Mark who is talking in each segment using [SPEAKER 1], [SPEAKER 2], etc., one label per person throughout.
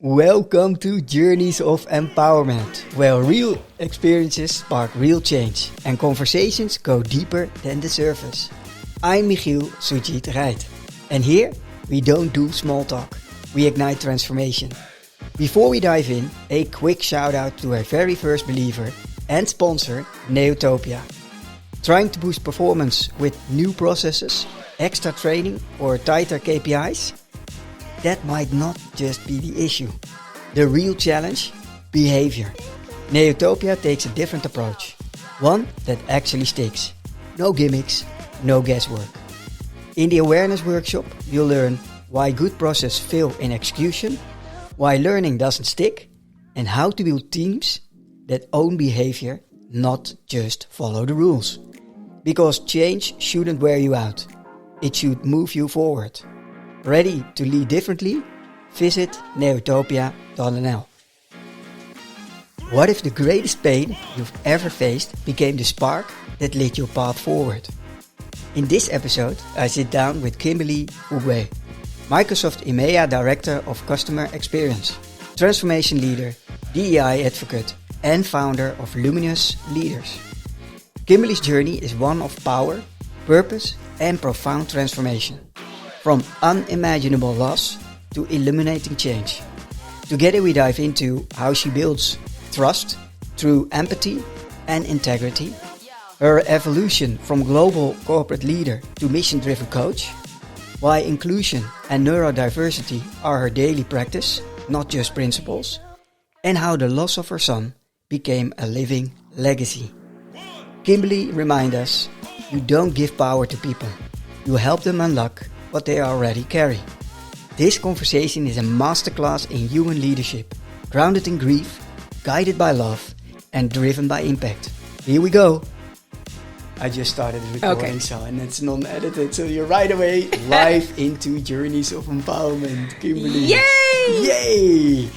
[SPEAKER 1] Welcome to Journeys of Empowerment, where real experiences spark real change and conversations go deeper than the surface. I'm Michiel Sujit Rijt, and here we don't do small talk, we ignite transformation. Before we dive in, a quick shout out to our very first believer and sponsor, Neotopia. Trying to boost performance with new processes, extra training or tighter KPIs? That might not just be the issue. The real challenge? Behavior. Neotopia takes a different approach. One that actually sticks. No gimmicks, no guesswork. In the awareness workshop, you'll learn why good processes fail in execution, why learning doesn't stick, and how to build teams that own behavior, not just follow the rules. Because change shouldn't wear you out. It should move you forward. Ready to lead differently? Visit neotopia.nl. What if the greatest pain you've ever faced became the spark that lit your path forward? In this episode, I sit down with Kimberly Fuqua, Microsoft EMEA Director of Customer Experience, Transformation Leader, DEI Advocate, and founder of Luminous Leaders. Kimberly's journey is one of power, purpose, and profound transformation. From unimaginable loss to illuminating change. Together we dive into how she builds trust through empathy and integrity, her evolution from global corporate leader to mission-driven coach, why inclusion and neurodiversity are her daily practice, not just principles, and how the loss of her son became a living legacy. Kimberly reminds us, you don't give power to people, you help them unlock what they already carry. This conversation is a masterclass in human leadership, grounded in grief, guided by love, and driven by impact. Here we go. I just started recording, and it's non-edited, so you're right away live into Journeys of Empowerment, Kimberly. Yay!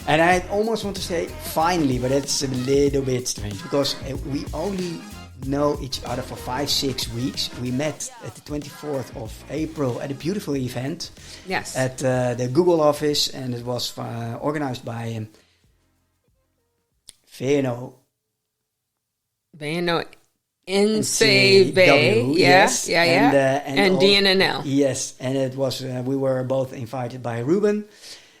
[SPEAKER 1] And I almost want to say finally, but it's a little bit strange because we only know each other for 5-6 weeks. We met at the 24th of April at a beautiful event.
[SPEAKER 2] Yes.
[SPEAKER 1] At the Google office, and it was organized by VNO NCW.
[SPEAKER 2] Yes. And
[SPEAKER 1] all,
[SPEAKER 2] DNNL.
[SPEAKER 1] Yes, and it was we were both invited by Ruben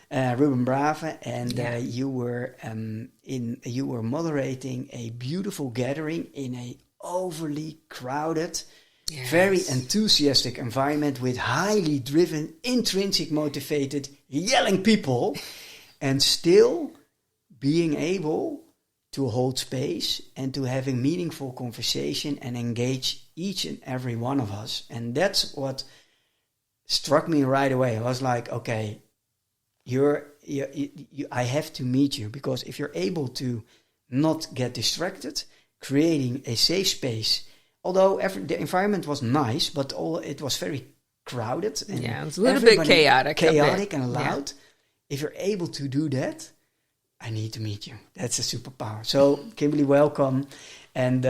[SPEAKER 1] Brave, and you were moderating a beautiful gathering in a overly crowded, very enthusiastic environment with highly driven, intrinsic motivated, yelling people, and still being able to hold space and to having meaningful conversation and engage each and every one of us. And that's what struck me right away. I was like, okay, I have to meet you, because if you're able to not get distracted, creating a safe space, although the environment was nice, but it was very crowded. And
[SPEAKER 2] it was a little bit chaotic
[SPEAKER 1] and loud. Yeah. If you're able to do that, I need to meet you. That's a superpower. So, Kimberly, welcome. And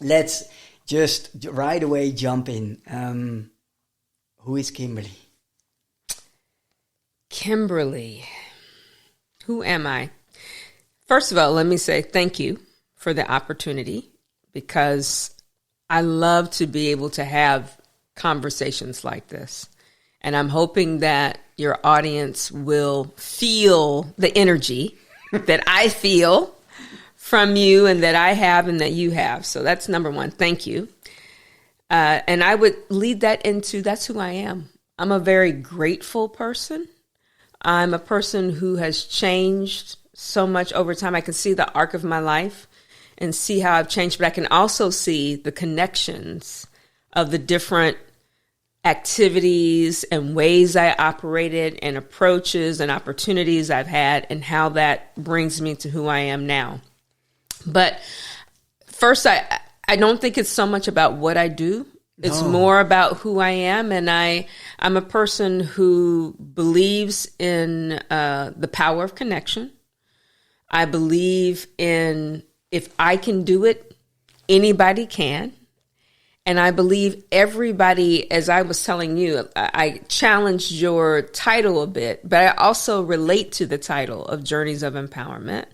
[SPEAKER 1] let's just right away jump in. Who is Kimberly?
[SPEAKER 2] Kimberly, who am I? First of all, let me say thank you for the opportunity, because I love to be able to have conversations like this. And I'm hoping that your audience will feel the energy that I feel from you and that I have and that you have. So that's number one. Thank you. And I would lead that into, that's who I am. I'm a very grateful person. I'm a person who has changed so much over time. I can see the arc of my life and see how I've changed, but I can also see the connections of the different activities and ways I operated and approaches and opportunities I've had, and how that brings me to who I am now. But first, I don't think it's so much about what I do. It's more about who I am. And I'm a person who believes in the power of connection. I believe in, if I can do it, anybody can. And I believe everybody, as I was telling you, I challenged your title a bit, but I also relate to the title of Journeys of Empowerment.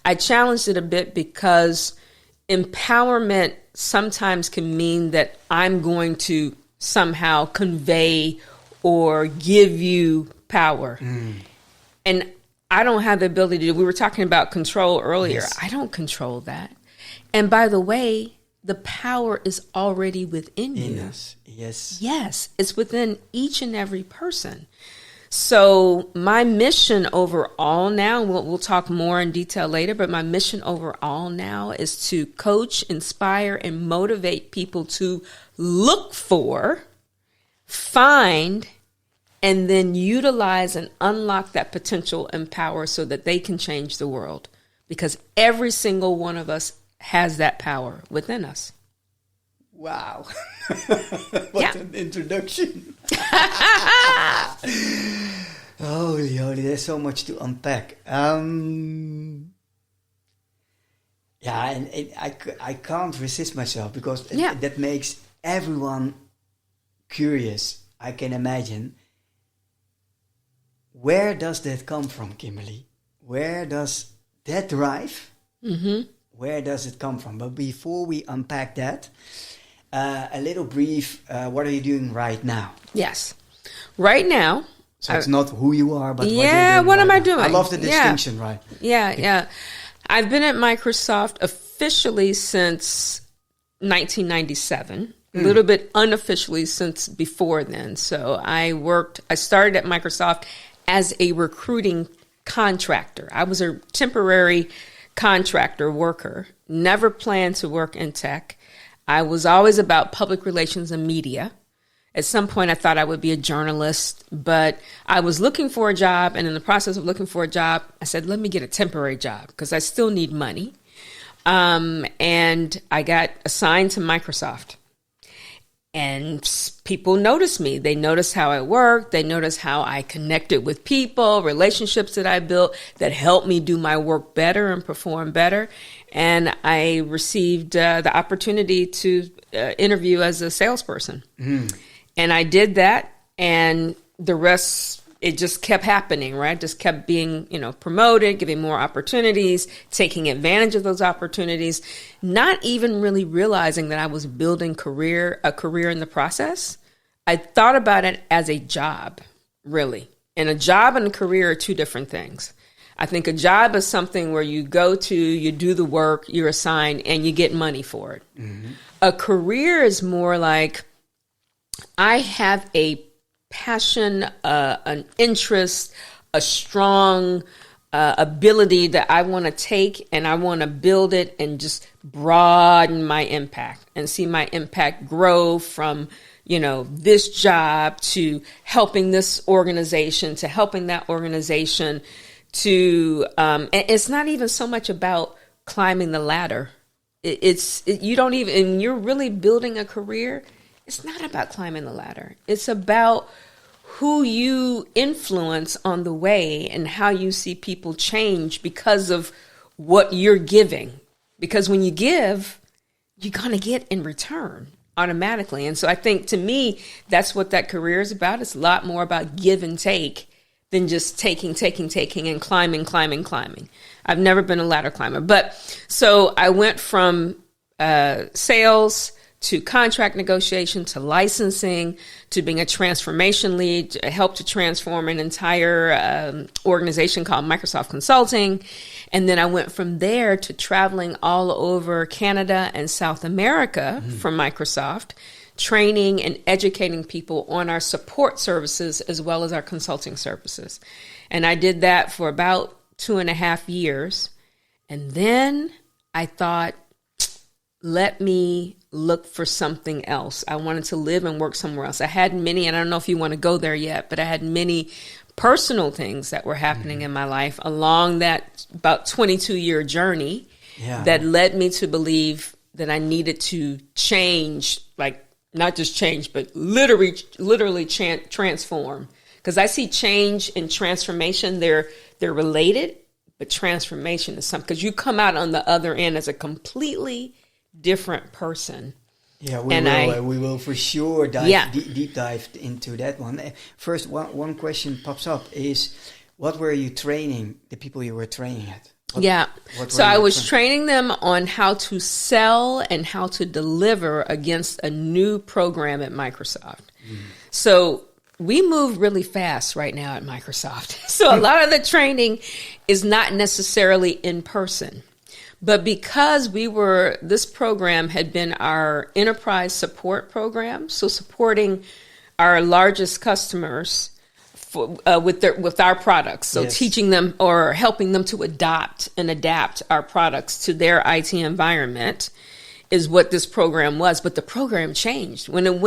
[SPEAKER 2] I challenged it a bit because empowerment sometimes can mean that I'm going to somehow convey or give you power. And I don't have the ability to. We were talking about control earlier. Yes. I don't control that. And by the way, the power is already within you. Yes. Yes, it's within each and every person. So my mission overall now, we'll talk more in detail later, but my mission overall now is to coach, inspire, and motivate people to look for, find, and then utilize and unlock that potential and power so that they can change the world. Because every single one of us has that power within us.
[SPEAKER 1] Wow. What an introduction. Holy, there's so much to unpack. And I can't resist myself because that makes everyone curious, I can imagine. Where does that come from, Kimberly? Where does that drive? Where does it come from? But before we unpack that, a little brief, what are you doing right now?
[SPEAKER 2] Yes. Right now.
[SPEAKER 1] So it's not who you are, but
[SPEAKER 2] what am I doing?
[SPEAKER 1] I love the distinction, right?
[SPEAKER 2] Yeah. I've been at Microsoft officially since 1997. A little bit unofficially since before then. So I started at Microsoft as a recruiting contractor. I was a temporary contractor worker, never planned to work in tech. I was always about public relations and media. At some point, I thought I would be a journalist, but I was looking for a job. And in the process of looking for a job, I said, let me get a temporary job because I still need money. And I got assigned to Microsoft. And people noticed me. They noticed how I worked. They noticed how I connected with people, relationships that I built that helped me do my work better and perform better. And I received the opportunity to interview as a salesperson. And I did that. And the rest, it just kept happening, right? Just kept being, promoted, giving more opportunities, taking advantage of those opportunities, not even really realizing that I was building a career in the process. I thought about it as a job, really. And a job and a career are two different things. I think a job is something where you go to, you do the work, you're assigned, and you get money for it. A career is more like, I have a passion, an interest, a strong ability that I want to take and I want to build it and just broaden my impact and see my impact grow from, this job to helping this organization, to helping that organization to, and it's not even so much about climbing the ladder. And you're really building a career. It's not about climbing the ladder. It's about who you influence on the way and how you see people change because of what you're giving. Because when you give, you're going to get in return automatically. And so I think to me, that's what that career is about. It's a lot more about give and take than just taking and climbing. I've never been a ladder climber. But so I went from sales to contract negotiation, to licensing, to being a transformation lead, to help to transform an entire organization called Microsoft Consulting. And then I went from there to traveling all over Canada and South America for Microsoft, training and educating people on our support services as well as our consulting services. And I did that for about 2.5 years. And then I thought, let me look for something else. I wanted to live and work somewhere else. I had many, and I don't know if you want to go there yet, but I had many personal things that were happening in my life along that about 22-year journey that led me to believe that I needed to change, like not just change, but literally transform. Because I see change and transformation, they're related, but transformation is something, because you come out on the other end as a completely different person.
[SPEAKER 1] Yeah, we will for sure deep dive into that one. First, one question pops up is, what were you training the people you were training at?
[SPEAKER 2] So I was training them on how to sell and how to deliver against a new program at Microsoft. So we move really fast right now at Microsoft. So a lot of the training is not necessarily in person. But because this program had been our enterprise support program, so supporting our largest customers with our products, so teaching them or helping them to adapt our products to their IT environment is what this program was. But the program changed when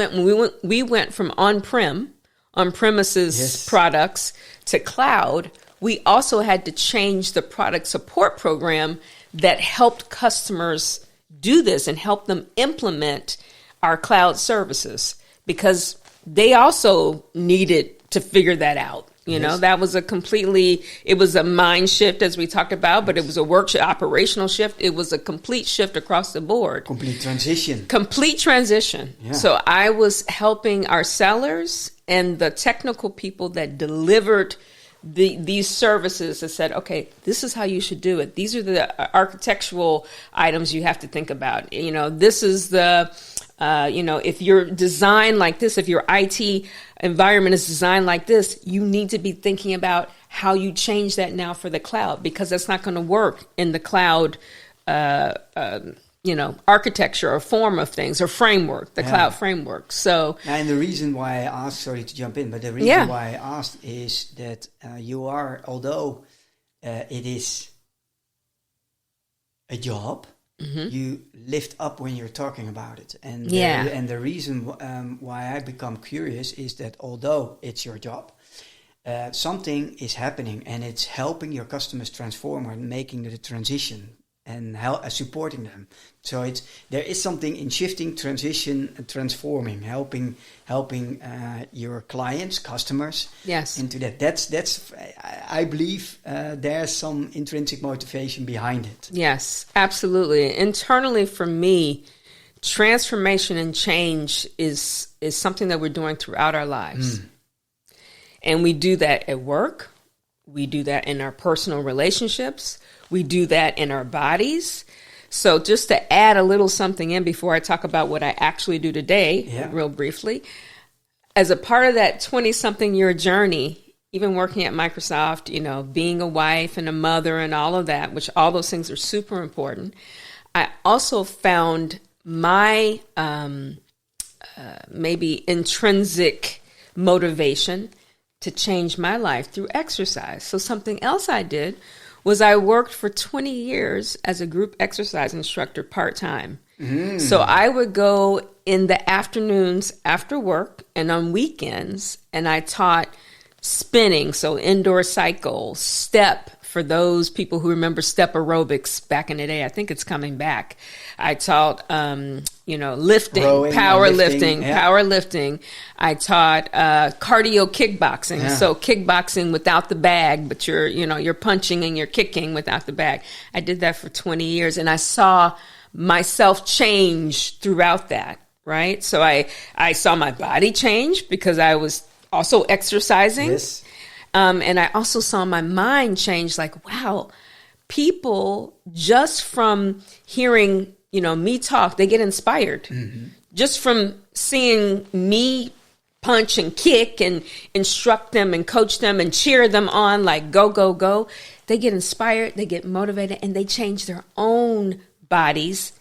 [SPEAKER 2] we went from on-premises products to cloud. We also had to change the product support program that helped customers do this and help them implement our cloud services, because they also needed to figure that out. That was it was a mind shift, as we talked about, but it was a operational shift. It was a complete shift across the board. Complete transition. Yeah. So I was helping our sellers and the technical people that delivered these services that said, okay, this is how you should do it. These are the architectural items you have to think about. This is the, if you're designed like this, if your IT environment is designed like this, you need to be thinking about how you change that now for the cloud, because that's not going to work in the cloud, architecture or form of things or framework, the cloud framework. So,
[SPEAKER 1] and the reason why I asked, sorry to jump in, but the reason why I asked is that you are, although it is a job, you lift up when you're talking about it. And the reason why I become curious is that although it's your job, something is happening and it's helping your customers transform and making the transition and supporting them. So there is something in shifting, transition, and transforming, helping your clients, customers, into that. That's I believe there's some intrinsic motivation behind it.
[SPEAKER 2] Yes, absolutely. Internally, for me, transformation and change is something that we're doing throughout our lives, and we do that at work. We do that in our personal relationships. We do that in our bodies. So just to add a little something in before I talk about what I actually do today, real briefly, as a part of that 20-something year journey, even working at Microsoft, being a wife and a mother and all of that, which all those things are super important, I also found my maybe intrinsic motivation to change my life through exercise. So something else I did was I worked for 20 years as a group exercise instructor part-time. So I would go in the afternoons after work and on weekends, and I taught spinning, so indoor cycle, step, for those people who remember step aerobics back in the day. I think it's coming back. I taught, lifting, powerlifting. I taught cardio kickboxing. So kickboxing without the bag, but you're punching and you're kicking without the bag. I did that for 20 years, and I saw myself change throughout that, right? So I saw my body change because I was also exercising. Yes. And I also saw my mind change, like, wow, people just from hearing, me talk, they get inspired. Just from seeing me punch and kick and instruct them and coach them and cheer them on, like, go, go, go. They get inspired, they get motivated, and they change their own bodies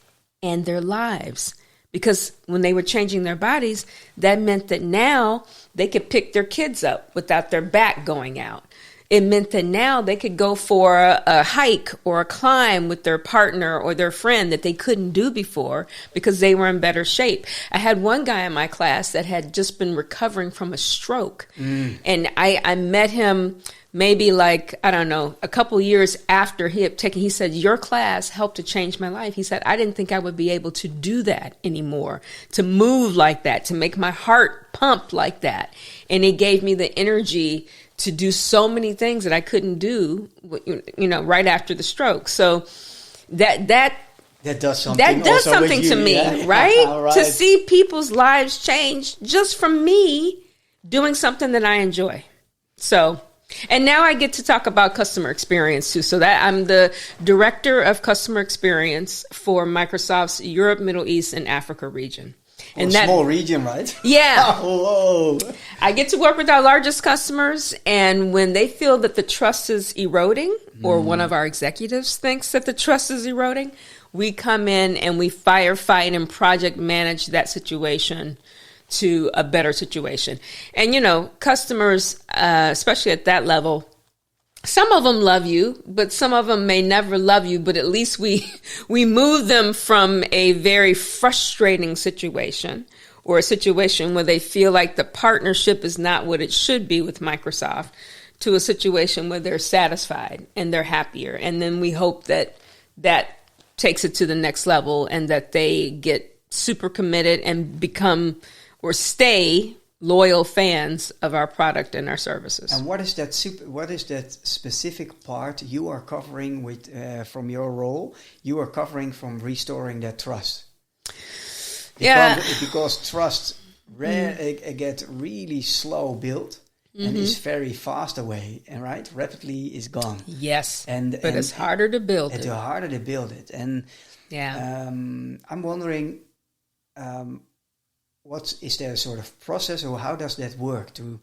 [SPEAKER 2] and their lives. Because when they were changing their bodies, that meant that now they could pick their kids up without their back going out. It meant that now they could go for a hike or a climb with their partner or their friend that they couldn't do before because they were in better shape. I had one guy in my class that had just been recovering from a stroke. And I met him maybe a couple years after he said, your class helped to change my life. He said, I didn't think I would be able to do that anymore, to move like that, to make my heart pump like that. And it gave me the energy to do so many things that I couldn't do, right after the stroke. So that
[SPEAKER 1] That does something.
[SPEAKER 2] That does
[SPEAKER 1] also
[SPEAKER 2] something
[SPEAKER 1] with you,
[SPEAKER 2] to me,
[SPEAKER 1] yeah?
[SPEAKER 2] right?
[SPEAKER 1] Right?
[SPEAKER 2] To see people's lives change just from me doing something that I enjoy. So, and now I get to talk about customer experience too. So that I'm the director of customer experience for Microsoft's Europe, Middle East, and Africa region.
[SPEAKER 1] And that small region, right?
[SPEAKER 2] Yeah.
[SPEAKER 1] Whoa.
[SPEAKER 2] I get to work with our largest customers, and when they feel that the trust is eroding, or one of our executives thinks that the trust is eroding, we come in and we firefight and project manage that situation to a better situation. And, you know, customers, especially at that level, some of them love you, but some of them may never love you, but at least we move them from a very frustrating situation or a situation where they feel like the partnership is not what it should be with Microsoft to a situation where they're satisfied and they're happier. And then we hope that that takes it to the next level and that they get super committed and become or stay loyal fans of our product and our services.
[SPEAKER 1] And what is that specific part you are covering with from your role? You are covering from restoring that trust. Because trust get really slow built and is very fast away, and right, rapidly is gone.
[SPEAKER 2] Yes, but it's harder to build it.
[SPEAKER 1] It's harder to build it, and I'm wondering. Is there a sort of process, or how does that work to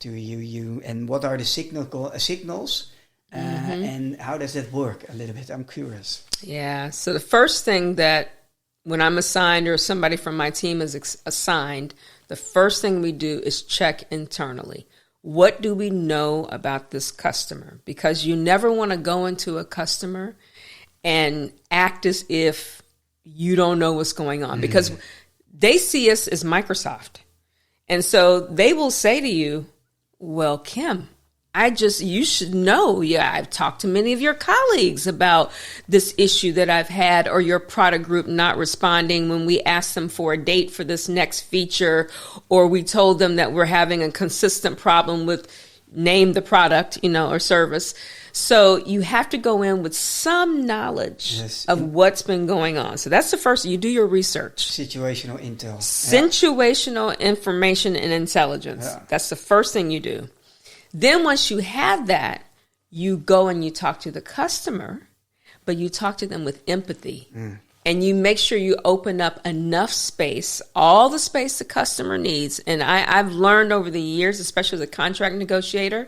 [SPEAKER 1] you and what are the signals and how does that work a little bit? I'm curious.
[SPEAKER 2] Yeah. So the first thing that when I'm assigned or somebody from my team is assigned, the first thing we do is check internally. What do we know about this customer? Because you never want to go into a customer and act as if you don't know what's going on, because they see us as Microsoft. And so they will say to you, well, Kim, you should know. Yeah, I've talked to many of your colleagues about this issue that I've had, or your product group not responding when we asked them for a date for this next feature, or we told them that we're having a consistent problem with name the product, or service. So you have to go in with some knowledge of what's been going on. So that's the first, you do your research.
[SPEAKER 1] Situational intel.
[SPEAKER 2] Situational information and intelligence. Yeah. That's the first thing you do. Then once you have that, you go and you talk to the customer, but you talk to them with empathy. And you make sure you open up enough space, all the space the customer needs. And I've learned over the years, especially as a contract negotiator,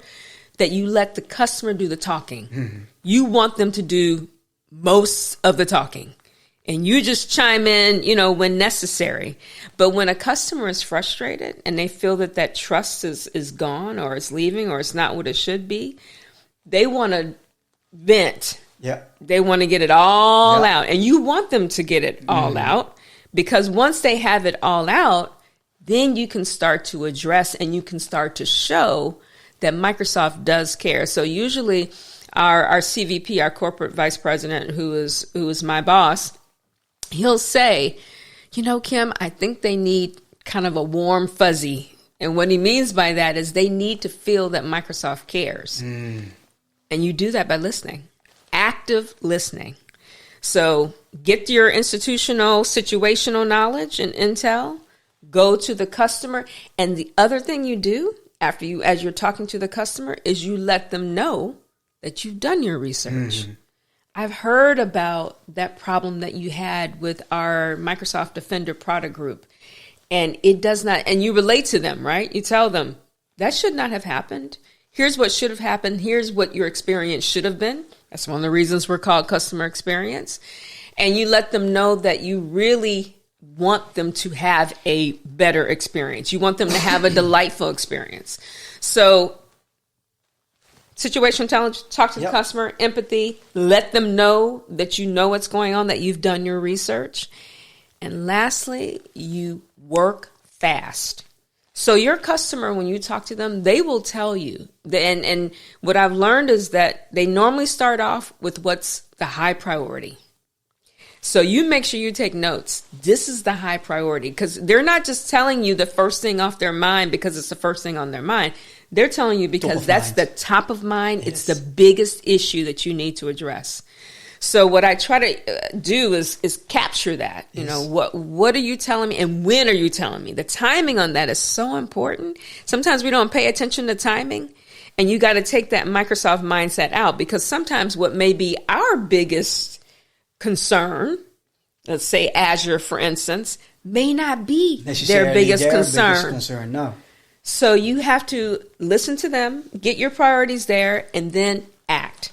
[SPEAKER 2] that you let the customer do the talking. You want them to do most of the talking. And you just chime in, when necessary. But when a customer is frustrated and they feel that trust is gone or is leaving or it's not what it should be, they want to vent.
[SPEAKER 1] Yeah.
[SPEAKER 2] They want to get it all out. And you want them to get it all out, because once they have it all out, then you can start to address and you can start to show that Microsoft does care. So usually our CVP, our corporate vice president, who is my boss, he'll say, Kim, I think they need kind of a warm fuzzy. And what he means by that is they need to feel that Microsoft cares. And you do that by listening. Active listening. So get your institutional, situational knowledge and intel, go to the customer. And the other thing you do as you're talking to the customer is you let them know that you've done your research. I've heard about that problem that you had with our Microsoft Defender product group, and it does not, and you relate to them, right? You tell them that should not have happened. Here's what should have happened. Here's what your experience should have been. That's one of the reasons we're called customer experience. And you let them know that you really want them to have a better experience. You want them to have a delightful experience. So situational intelligence, talk to the customer, empathy, let them know that you know what's going on, that you've done your research. And lastly, you work fast. So your customer, when you talk to them, they will tell you. And what I've learned is that they normally start off with what's the high priority. So you make sure you take notes. This is the high priority, because they're not just telling you the first thing off their mind because it's the first thing on their mind. They're telling you because that's the top of mind. Yes. It's the biggest issue that you need to address. So what I try to do is capture that. You know, what are you telling me and when are you telling me? The timing on that is so important. Sometimes we don't pay attention to timing, and you got to take that Microsoft mindset out, because sometimes what may be our biggest concern, let's say Azure, for instance, may not be their biggest concern.
[SPEAKER 1] No.
[SPEAKER 2] So you have to listen to them, get your priorities there, and then act.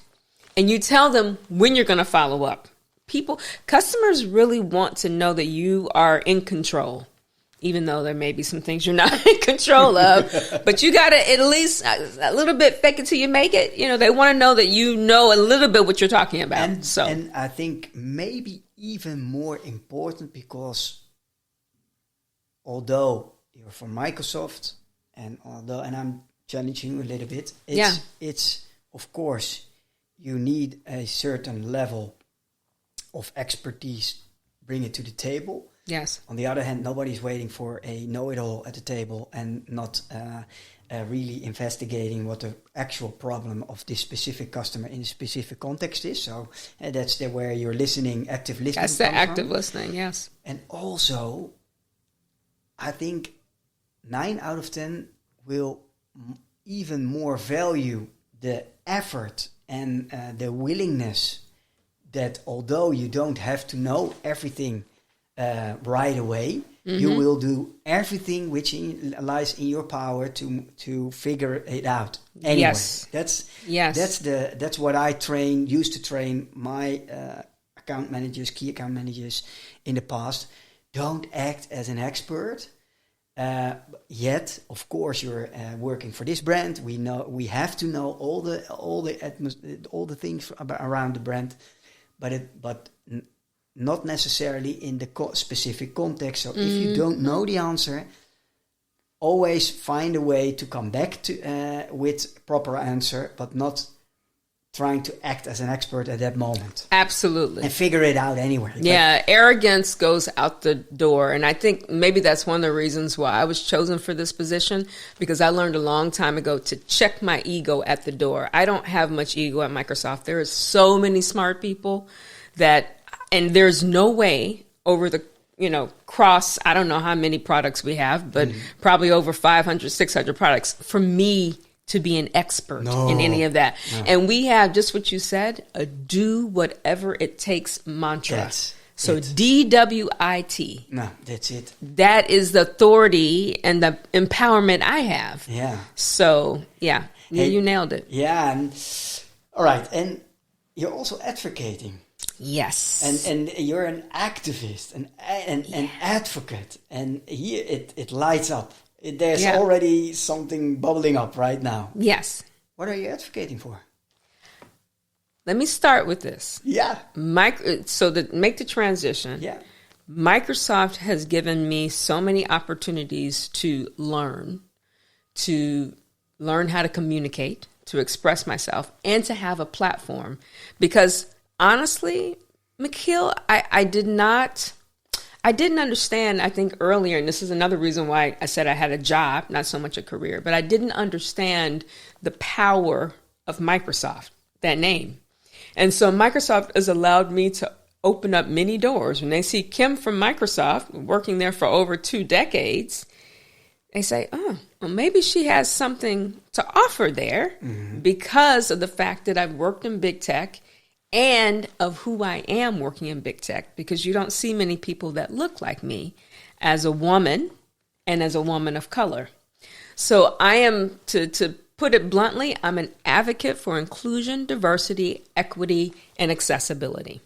[SPEAKER 2] And you tell them when you're going to follow up. Customers really want to know that you are in control, even though there may be some things you're not in control of. But you got to at least a little bit fake it till you make it. You know, they want to know that you know a little bit what you're talking about.
[SPEAKER 1] And I think maybe even more important, because although you're from Microsoft, and I'm challenging you a little bit, it's of course, you need a certain level of expertise, bring it to the table.
[SPEAKER 2] Yes.
[SPEAKER 1] On the other hand, nobody's waiting for a know-it-all at the table and not really investigating what the actual problem of this specific customer in a specific context is. So that's where you're listening, active listening.
[SPEAKER 2] That's the active listening, yes.
[SPEAKER 1] And also, I think 9 out of 10 will even more value the effort and the willingness that, although you don't have to know everything right away, you will do everything which lies in your power to figure it out. Anyway, that's what I used to train my key account managers in the past. Don't act as an expert. Yet, of course, you're working for this brand. We have to know all the things around the brand, but not necessarily in the specific context. So if you don't know the answer, always find a way to come back to with proper answer, but not trying to act as an expert at that moment.
[SPEAKER 2] Absolutely.
[SPEAKER 1] And figure it out anyway.
[SPEAKER 2] Yeah, arrogance goes out the door. And I think maybe that's one of the reasons why I was chosen for this position, because I learned a long time ago to check my ego at the door. I don't have much ego at Microsoft. There are so many smart people and there's no way over the, cross, I don't know how many products we have, but probably over 500, 600 products for me to be an expert in any of that. No. And we have just what you said, a do whatever it takes mantra.
[SPEAKER 1] That's
[SPEAKER 2] so DWIT.
[SPEAKER 1] No, that's it.
[SPEAKER 2] That is the authority and the empowerment I have.
[SPEAKER 1] Yeah.
[SPEAKER 2] So, yeah, you nailed it.
[SPEAKER 1] Yeah. All right. And you're also advocating.
[SPEAKER 2] Yes.
[SPEAKER 1] And you're an activist, an advocate. And here it lights up. There's already something bubbling up right now.
[SPEAKER 2] Yes.
[SPEAKER 1] What are you advocating for?
[SPEAKER 2] Let me start with this.
[SPEAKER 1] Yeah.
[SPEAKER 2] So to make the transition, Microsoft has given me so many opportunities to learn how to communicate, to express myself, and to have a platform. Because honestly, Mikhail, I didn't understand, I think earlier, and this is another reason why I said I had a job, not so much a career, but I didn't understand the power of Microsoft, that name. And so Microsoft has allowed me to open up many doors. When they see Kim from Microsoft working there for over 2 decades, they say, oh, well, maybe she has something to offer there because of the fact that I've worked in big tech and of who I am working in big tech, because you don't see many people that look like me as a woman and as a woman of color. So I am, to put it bluntly, I'm an advocate for inclusion, diversity, equity, and accessibility.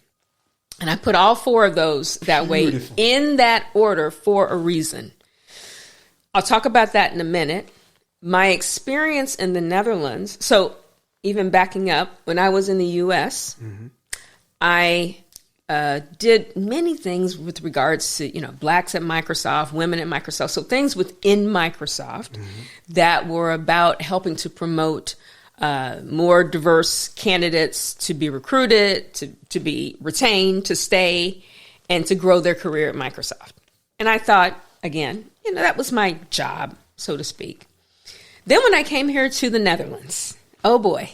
[SPEAKER 2] And I put all 4 of those that way in that order for a reason. I'll talk about that in a minute. My experience in the Netherlands, so even backing up, when I was in the U.S., I did many things with regards to, blacks at Microsoft, women at Microsoft. So things within Microsoft that were about helping to promote more diverse candidates to be recruited, to be retained, to stay, and to grow their career at Microsoft. And I thought, again, that was my job, so to speak. Then when I came here to the Netherlands, oh boy.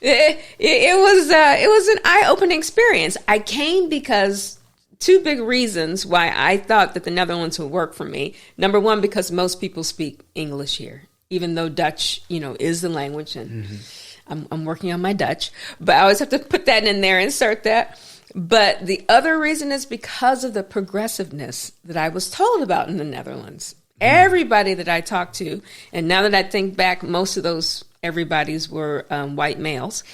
[SPEAKER 2] It was an eye-opening experience. I came because two big reasons why I thought that the Netherlands would work for me. Number one, because most people speak English here, even though Dutch, is the language, and I'm working on my Dutch, but I always have to put that in there, insert that. But the other reason is because of the progressiveness that I was told about in the Netherlands. Everybody that I talked to, and now that I think back, most of those everybody's were white males,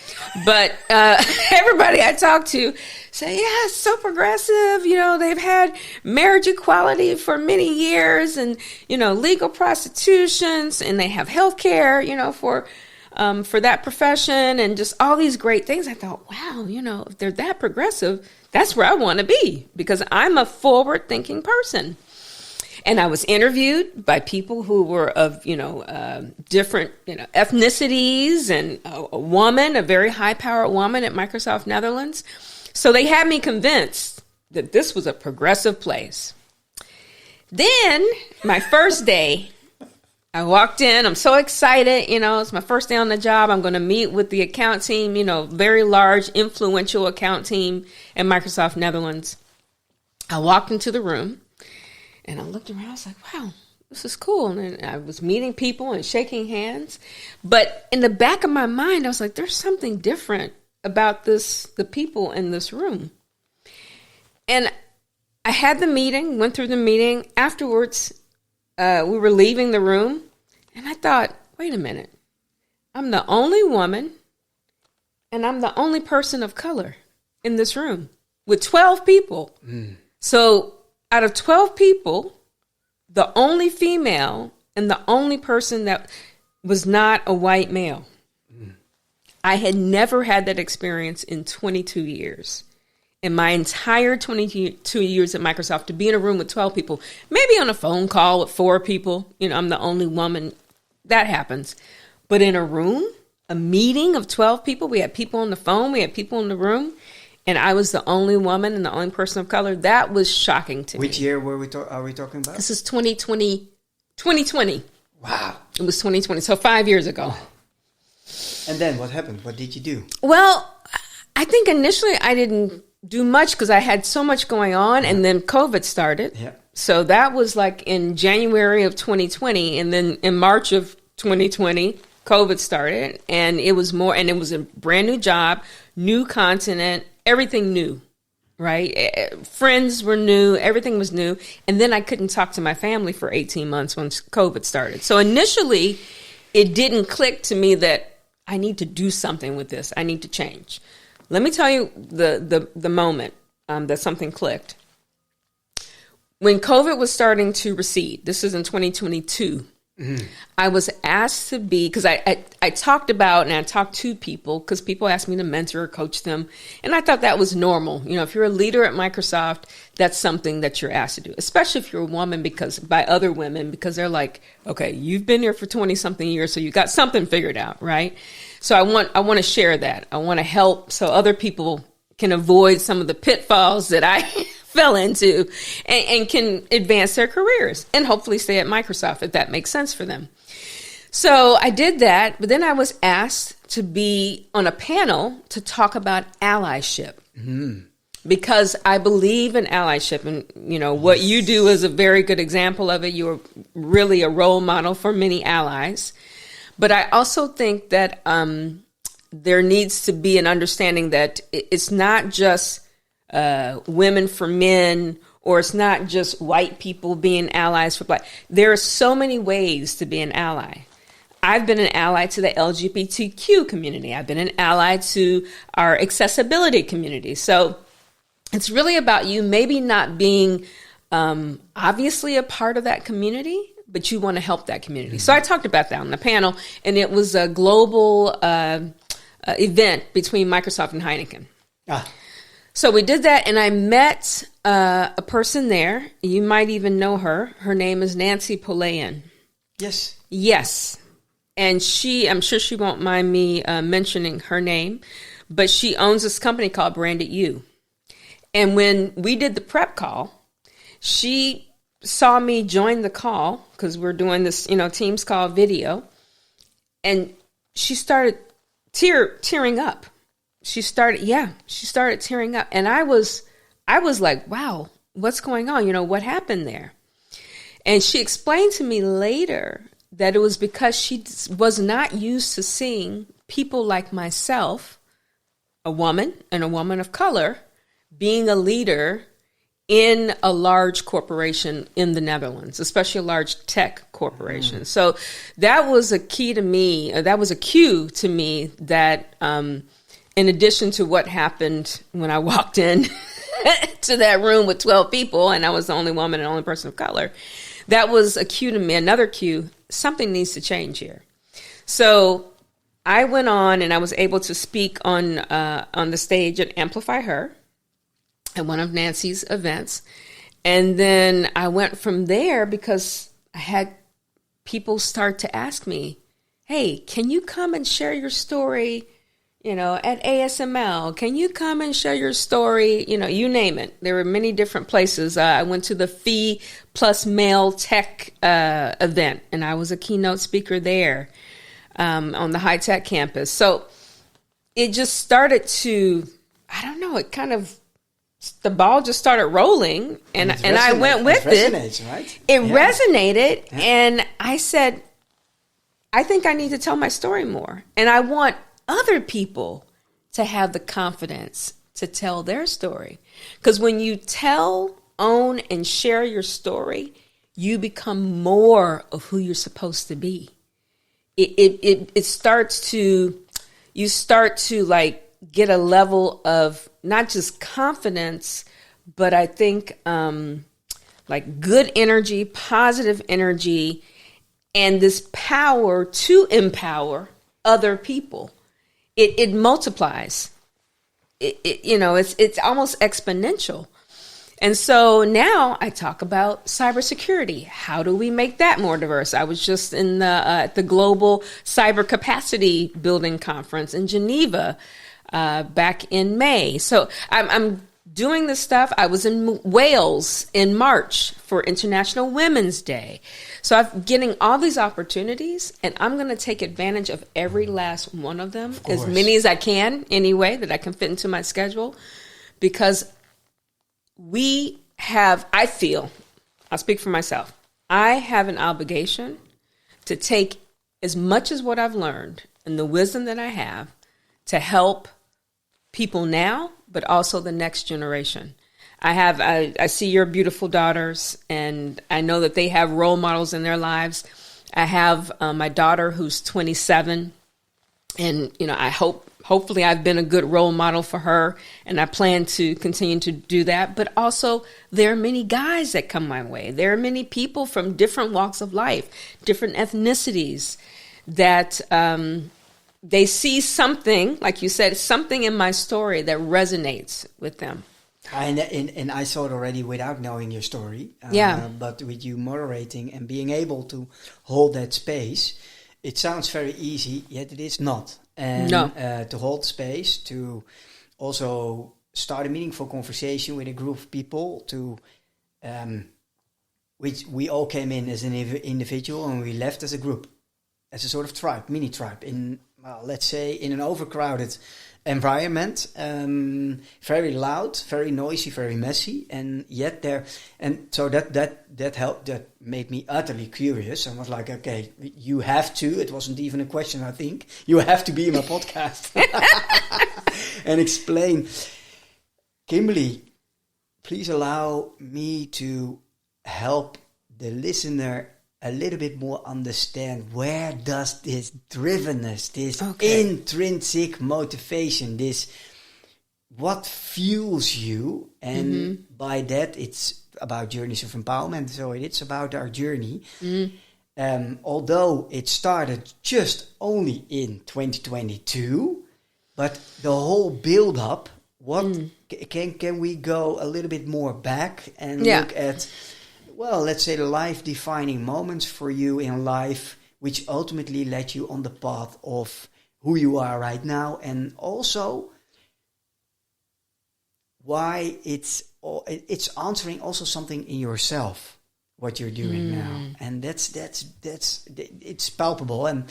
[SPEAKER 2] but everybody I talked to say, yeah, it's so progressive. They've had marriage equality for many years, and legal prostitutions, and they have health care, for that profession, and just all these great things. I thought, wow, if they're that progressive, that's where I want to be, because I'm a forward-thinking person. And I was interviewed by people who were of, different, ethnicities, and a woman, a very high-powered woman at Microsoft Netherlands. So they had me convinced that this was a progressive place. Then my first day, I walked in. I'm so excited. It's my first day on the job. I'm going to meet with the account team, very large, influential account team at Microsoft Netherlands. I walked into the room. And I looked around, I was like, wow, this is cool. And I was meeting people and shaking hands. But in the back of my mind, I was like, there's something different about the people in this room. And I had the meeting, went through the meeting. Afterwards, we were leaving the room. And I thought, wait a minute. I'm the only woman, and I'm the only person of color in this room with 12 people. So out of 12 people, the only female and the only person that was not a white male. I had never had that experience in 22 years. In my entire 22 years at Microsoft, to be in a room with 12 people, maybe on a phone call with 4 people, I'm the only woman, that happens. But in a room, a meeting of 12 people, we had people on the phone, we had people in the room, and I was the only woman and the only person of color. That was shocking to me.
[SPEAKER 1] Which year are we talking about?
[SPEAKER 2] This is 2020.
[SPEAKER 1] Wow.
[SPEAKER 2] It was 2020, so 5 years ago.
[SPEAKER 1] And then what happened? What did you do?
[SPEAKER 2] Well, I think initially I didn't do much because I had so much going on, and then COVID started.
[SPEAKER 1] Yeah.
[SPEAKER 2] So that was like in January of 2020, and then in March of 2020, COVID started, and it was a brand new job, new continent, everything new, right? Friends were new, everything was new. And then I couldn't talk to my family for 18 months once COVID started. So initially, it didn't click to me that I need to do something with this. I need to change. Let me tell you the moment that something clicked. When COVID was starting to recede, this is in 2022, I was asked to be, because I talked about and I talked to people, because people asked me to mentor or coach them. And I thought that was normal. If you're a leader at Microsoft, that's something that you're asked to do, especially if you're a woman, by other women, because they're like, okay, you've been here for 20 something years, so you got something figured out, right? So I want to share that. I want to help so other people can avoid some of the pitfalls that I fell into and can advance their careers and hopefully stay at Microsoft if that makes sense for them. So I did that, but then I was asked to be on a panel to talk about allyship. Because I believe in allyship, and what you do is a very good example of it. You're really a role model for many allies. But I also think that there needs to be an understanding that it's not just women for men, or it's not just white people being allies for black. There are so many ways to be an ally. I've been an ally to the LGBTQ community. I've been an ally to our accessibility community. So it's really about you maybe not being obviously a part of that community, but you want to help that community. So I talked about that on the panel, and it was a global event between Microsoft and Heineken. So we did that, and I met a person there. You might even know her. Her name is Nancy Polayan. Yes. And I'm sure she won't mind me mentioning her name, but she owns this company called Branded You. And when we did the prep call, she saw me join the call, because we're doing this, Teams call video, and she started tearing up. She started tearing up. And I was like, wow, what's going on? What happened there? And she explained to me later that it was because she was not used to seeing people like myself, a woman and a woman of color, being a leader in a large corporation in the Netherlands, especially a large tech corporation. So that was a key to me. That was a cue to me that in addition to what happened when I walked in to that room with 12 people and I was the only woman and only person of color, that was a cue to me, another cue, something needs to change here. So I went on and I was able to speak on the stage at Amplify Her at one of Nancy's events. And then I went from there because I had people start to ask me, hey, can you come and share your story, at ASML? Can you come and share your story? You name it. There were many different places. I went to the Phi Plus Male Tech event, and I was a keynote speaker there on the high tech campus. So it just started to, I don't know, the ball just started rolling, and I went with it.
[SPEAKER 1] Right?
[SPEAKER 2] It resonated, and I said, I think I need to tell my story more. And I want other people to have the confidence to tell their story. Because when you tell, own, and share your story, you become more of who you're supposed to be. It starts to, you start to like get a level of not just confidence, but I think like good energy, positive energy, and this power to empower other people. It multiplies. It's almost exponential. And so now I talk about cybersecurity. How do we make that more diverse? I was just in the Global Cyber Capacity Building Conference in Geneva back in May. So I'm doing this stuff. I was in Wales in March for International Women's Day. So I'm getting all these opportunities, and I'm going to take advantage of every last one of them, as many as I can anyway, that I can fit into my schedule, because I feel, I'll speak for myself, I have an obligation to take as much as what I've learned and the wisdom that I have to help people now, but also the next generation. I see your beautiful daughters, and I know that they have role models in their lives. I have my daughter who's 27, and hopefully I've been a good role model for her, and I plan to continue to do that. But also, there are many guys that come my way. There are many people from different walks of life, different ethnicities, that they see something, like you said, something in my story that resonates with them.
[SPEAKER 1] And I saw it already without knowing your story. But with you moderating and being able to hold that space, it sounds very easy, yet it is not. And to hold space, to also start a meaningful conversation with a group of people, to which we all came in as an individual and we left as a group, as a sort of tribe, mini tribe, in, let's say, in an overcrowded environment, very loud, very noisy, very messy, and yet so that helped. That made me utterly curious. I was like, okay, you have to. It wasn't even a question. I think you have to be in my podcast and explain. Kimberly, please allow me to help the listener a little bit more understand, where does this drivenness, this intrinsic motivation, what fuels you? And by that, it's about journeys of empowerment. So it's about our journey. Although it started just only in 2022, but the whole build up, can we go a little bit more back and look at, well, let's say the life-defining moments for you in life, which ultimately led you on the path of who you are right now, and also why it's answering also something in yourself, what you're doing now, and that's it's palpable, and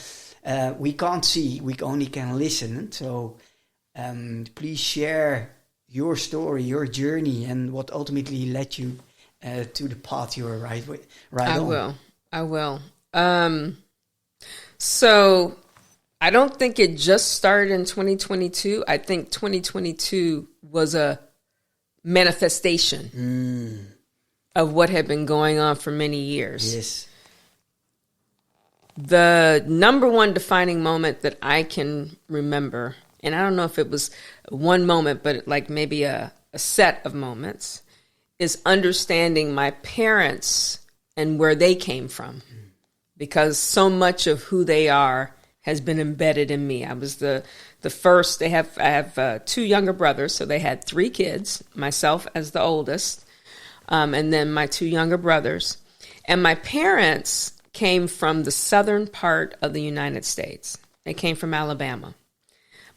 [SPEAKER 1] we can't see, we only can listen. So please share your story, your journey, and what ultimately led you to the path you were right on.
[SPEAKER 2] I will. So I don't think it just started in 2022. I think 2022 was a manifestation of what had been going on for many years.
[SPEAKER 1] Yes.
[SPEAKER 2] The number one defining moment that I can remember, and I don't know if it was one moment, but like maybe a set of moments, is understanding my parents and where they came from. Because so much of who they are has been embedded in me. I was the first. I have 2 younger brothers, so they had 3 kids, myself as the oldest, and then my 2 younger brothers. And my parents came from the southern part of the United States. They came from Alabama.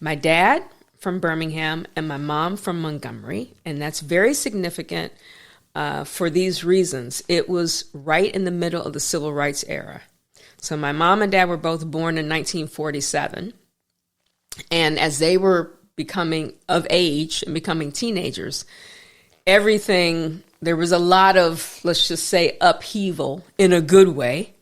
[SPEAKER 2] My dad from Birmingham and my mom from Montgomery, and that's very significant for these reasons. It was right in the middle of the civil rights era. So my mom and dad were both born in 1947. And as they were becoming of age and becoming teenagers, there was a lot of, let's just say, upheaval in a good way.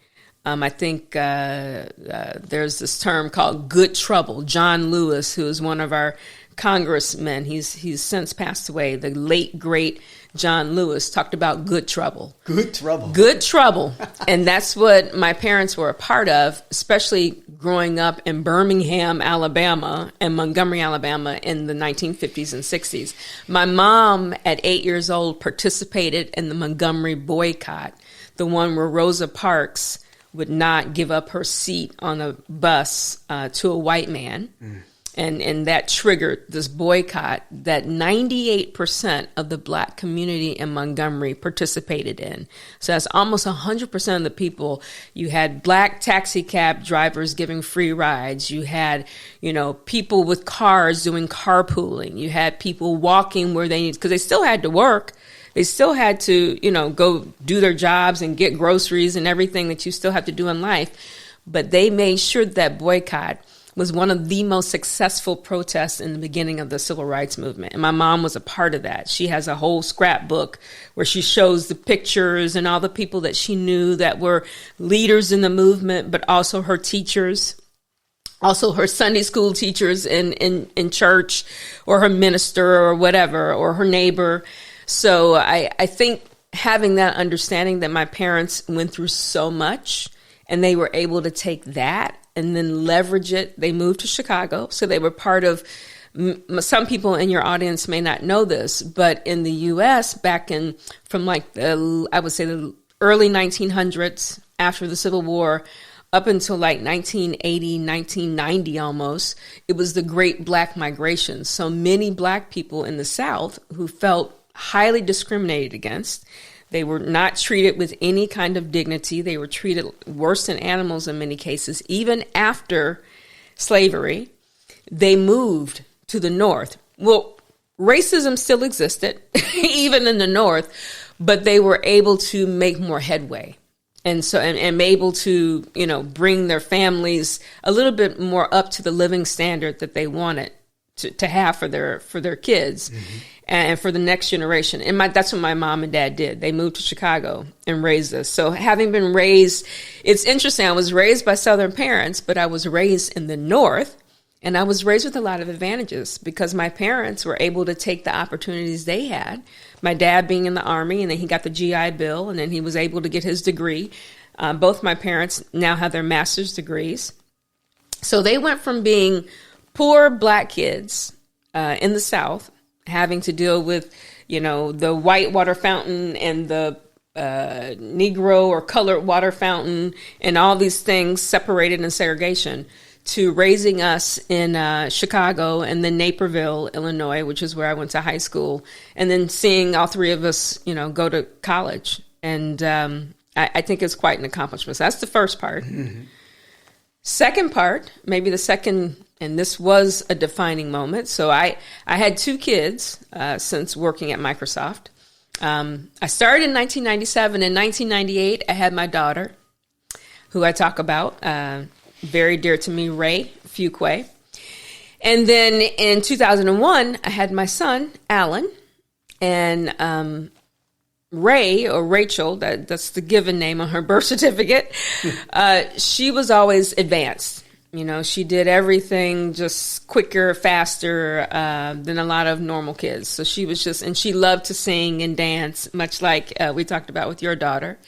[SPEAKER 2] I think there's this term called good trouble. John Lewis, who is one of our congressmen, he's since passed away, the late, great John Lewis, talked about good trouble.
[SPEAKER 1] Good trouble.
[SPEAKER 2] Good trouble. And that's what my parents were a part of, especially growing up in Birmingham, Alabama, and Montgomery, Alabama in the 1950s and 60s. My mom, at 8 years old, participated in the Montgomery boycott, the one where Rosa Parks would not give up her seat on a bus to a white man. And that triggered this boycott that 98% of the Black community in Montgomery participated in. So that's almost 100% of the people. You had Black taxi cab drivers giving free rides. You had, people with cars doing carpooling. You had people walking where they needed, because they still had to work. They still had to, go do their jobs and get groceries and everything that you still have to do in life. But they made sure that boycott was one of the most successful protests in the beginning of the civil rights movement. And my mom was a part of that. She has a whole scrapbook where she shows the pictures and all the people that she knew that were leaders in the movement, but also her teachers, also her Sunday school teachers in church, or her minister or whatever, or her neighbor. So I think having that understanding that my parents went through so much and they were able to take that and then leverage it. They moved to Chicago, so they were part of, some people in your audience may not know this, but in the U.S. back from I would say the early 1900s, after the Civil War, up until like 1980, 1990 almost, it was the Great Black Migration. So many Black people in the South who felt highly discriminated against. They were not treated with any kind of dignity. They were treated worse than animals in many cases. Even after slavery, they moved to the North. Well, racism still existed, even in the North, but they were able to make more headway. And so, and able to, bring their families a little bit more up to the living standard that they wanted to have for their kids. Mm-hmm. And for the next generation. And that's what my mom and dad did. They moved to Chicago and raised us. So having been raised, it's interesting. I was raised by Southern parents, but I was raised in the North, and I was raised with a lot of advantages because my parents were able to take the opportunities they had. My dad being in the Army, and then he got the GI Bill, and then he was able to get his degree. Both my parents now have their master's degrees. So they went from being poor Black kids in the South, having to deal with, the white water fountain and the Negro or colored water fountain and all these things separated in segregation, to raising us in Chicago and then Naperville, Illinois, which is where I went to high school, and then seeing all 3 of us, go to college. And I think it's quite an accomplishment. So that's the first part. Mm-hmm. Second part, maybe the second, and this was a defining moment. So I had 2 kids since working at Microsoft. I started in 1997. In 1998, I had my daughter, who I talk about. very dear to me, Ray Fuqua. And then in 2001, I had my son, Alan, and Ray, or Rachel, that's the given name on her birth certificate, she was always advanced. You know, she did everything just quicker, faster than a lot of normal kids. So she was and she loved to sing and dance, much like we talked about with your daughter.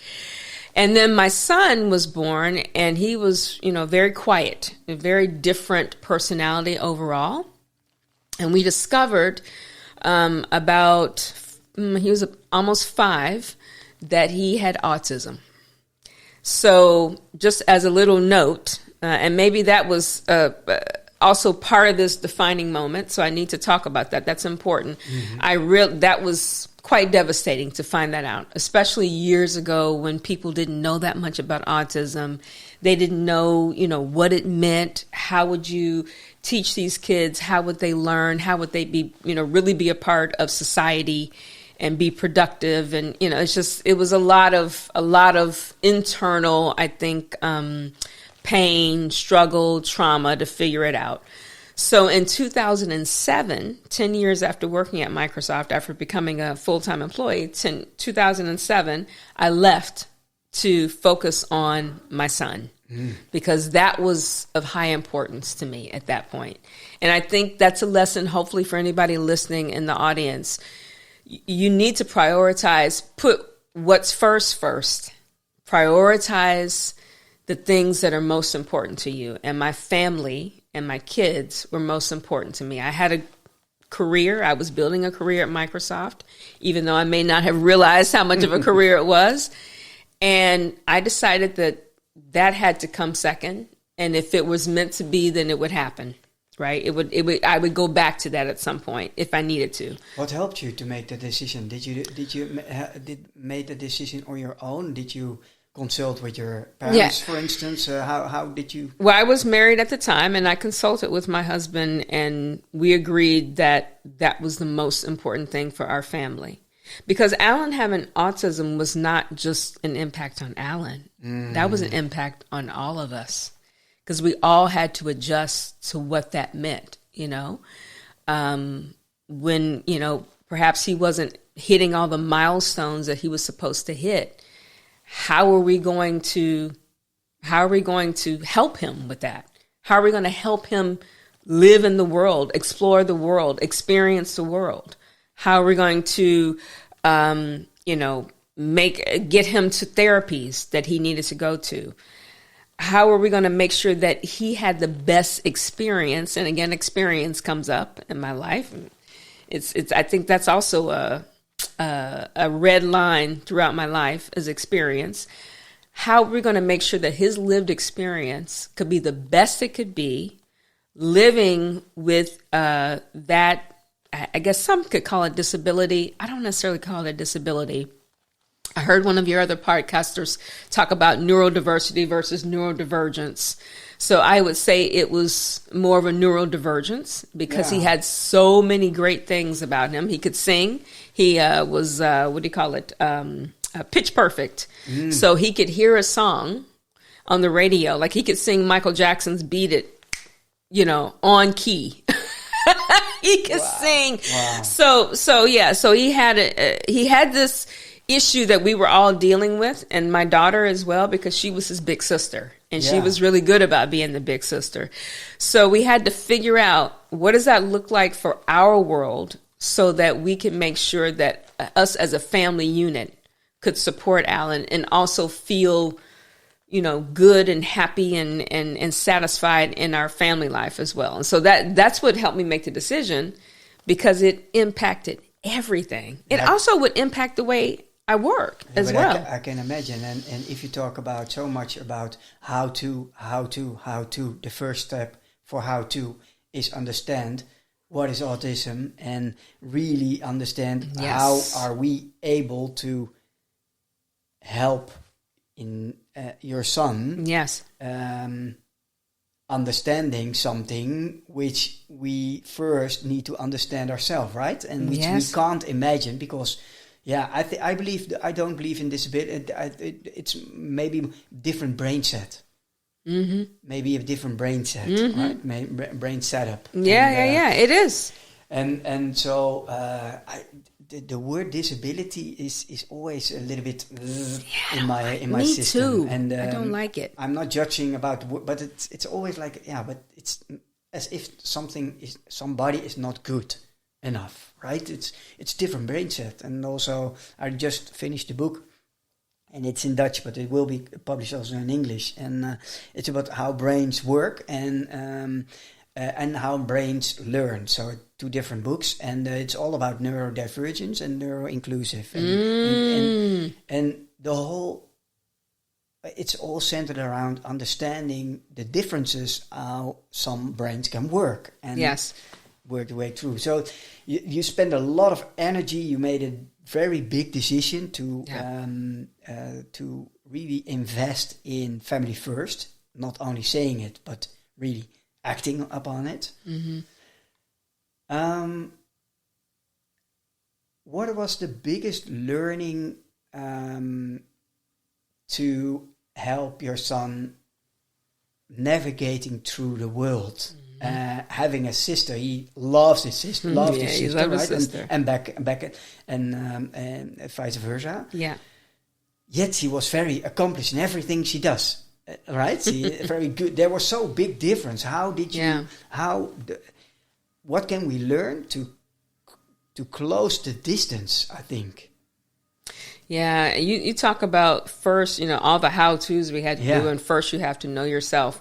[SPEAKER 2] And then my son was born, and he was, very quiet, a very different personality overall. And we discovered he was almost 5, that he had autism. So just as a little note, and maybe that was also part of this defining moment, so I need to talk about that. That's important. Mm-hmm. That was quite devastating to find that out, especially years ago when people didn't know that much about autism. They didn't know, what it meant. How would you teach these kids? How would they learn? How would they be, really be a part of society and be productive? And, it was a lot of internal, I think, pain, struggle, trauma to figure it out. So in 2007, 10 years after working at Microsoft, after becoming a full-time employee, 2007, I left to focus on my son because that was of high importance to me at that point. And I think that's a lesson, hopefully, for anybody listening in the audience. You need to prioritize, put what's first. Prioritize the things that are most important to you. And my family and my kids were most important to me. I had a career. I was building a career at Microsoft, even though I may not have realized how much of a career it was. And I decided that had to come second. And if it was meant to be, then it would happen, right? I would go back to that at some point if I needed to.
[SPEAKER 1] What helped you to make the decision? Did you make the decision on your own? Did you consult with your parents, for instance? How did you?
[SPEAKER 2] Well, I was married at the time, and I consulted with my husband, and we agreed that was the most important thing for our family. Because Alan having autism was not just an impact on Alan. That was an impact on all of us, because we all had to adjust to what that meant, when, perhaps he wasn't hitting all the milestones that he was supposed to hit. How are we going to help him with that? How are we going to help him live in the world, explore the world, experience the world? How are we going to, get him to therapies that he needed to go to? How are we going to make sure that he had the best experience? And again, experience comes up in my life. I think that's also a red line throughout my life is experience. How are we going to make sure that his lived experience could be the best it could be, living with that, I guess some could call it disability. I don't necessarily call it a disability. I heard one of your other podcasters talk about neurodiversity versus neurodivergence. So I would say it was more of a neurodivergence because he had so many great things about him. He could sing. He was, pitch perfect. So he could hear a song on the radio. Like he could sing Michael Jackson's Beat It, on key. He could sing. Wow. So he had this issue that we were all dealing with, and my daughter as well, because she was his big sister, and she was really good about being the big sister. So we had to figure out, what does that look like for our world so that we can make sure that us as a family unit could support Alan and also feel, good and happy and satisfied in our family life as well. And so that's what helped me make the decision, because it impacted everything. It also would impact the way I work as well.
[SPEAKER 1] I can imagine. And if you talk about so much about how to, the first step for how to is understand what is autism and really understand how are we able to help in your son.
[SPEAKER 2] Yes.
[SPEAKER 1] Understanding something which we first need to understand ourselves, right? And which we can't imagine because, I don't believe in disability. It's maybe different brain set. maybe a different brain set, right? Brain setup.
[SPEAKER 2] Yeah. It is.
[SPEAKER 1] And so the word disability is always a little bit in my system.
[SPEAKER 2] Too.
[SPEAKER 1] And
[SPEAKER 2] I don't like it.
[SPEAKER 1] I'm not judging about, but it's always like, but it's as if somebody is not good enough, right? It's different brain set. And also, I just finished the book, and it's in Dutch, but it will be published also in English. And it's about how brains work and how brains learn. So 2 different books, and it's all about neurodivergence and neuroinclusive, and the whole. It's all centered around understanding the differences how some brains can work and work the way through. So you spend a lot of energy. You made a very big decision to really invest in family first, not only saying it, but really acting upon it. What was the biggest learning to help your son navigating through the world? Having a sister, he loves his sister, his sister, right? Sister. And back, and vice versa.
[SPEAKER 2] Yeah.
[SPEAKER 1] Yet he was very accomplished in everything she does, right? Very good. There was so big difference. How did you? What can we learn to close the distance? I think.
[SPEAKER 2] Yeah, you talk about first, all the how-tos we had to do, and first you have to know yourself.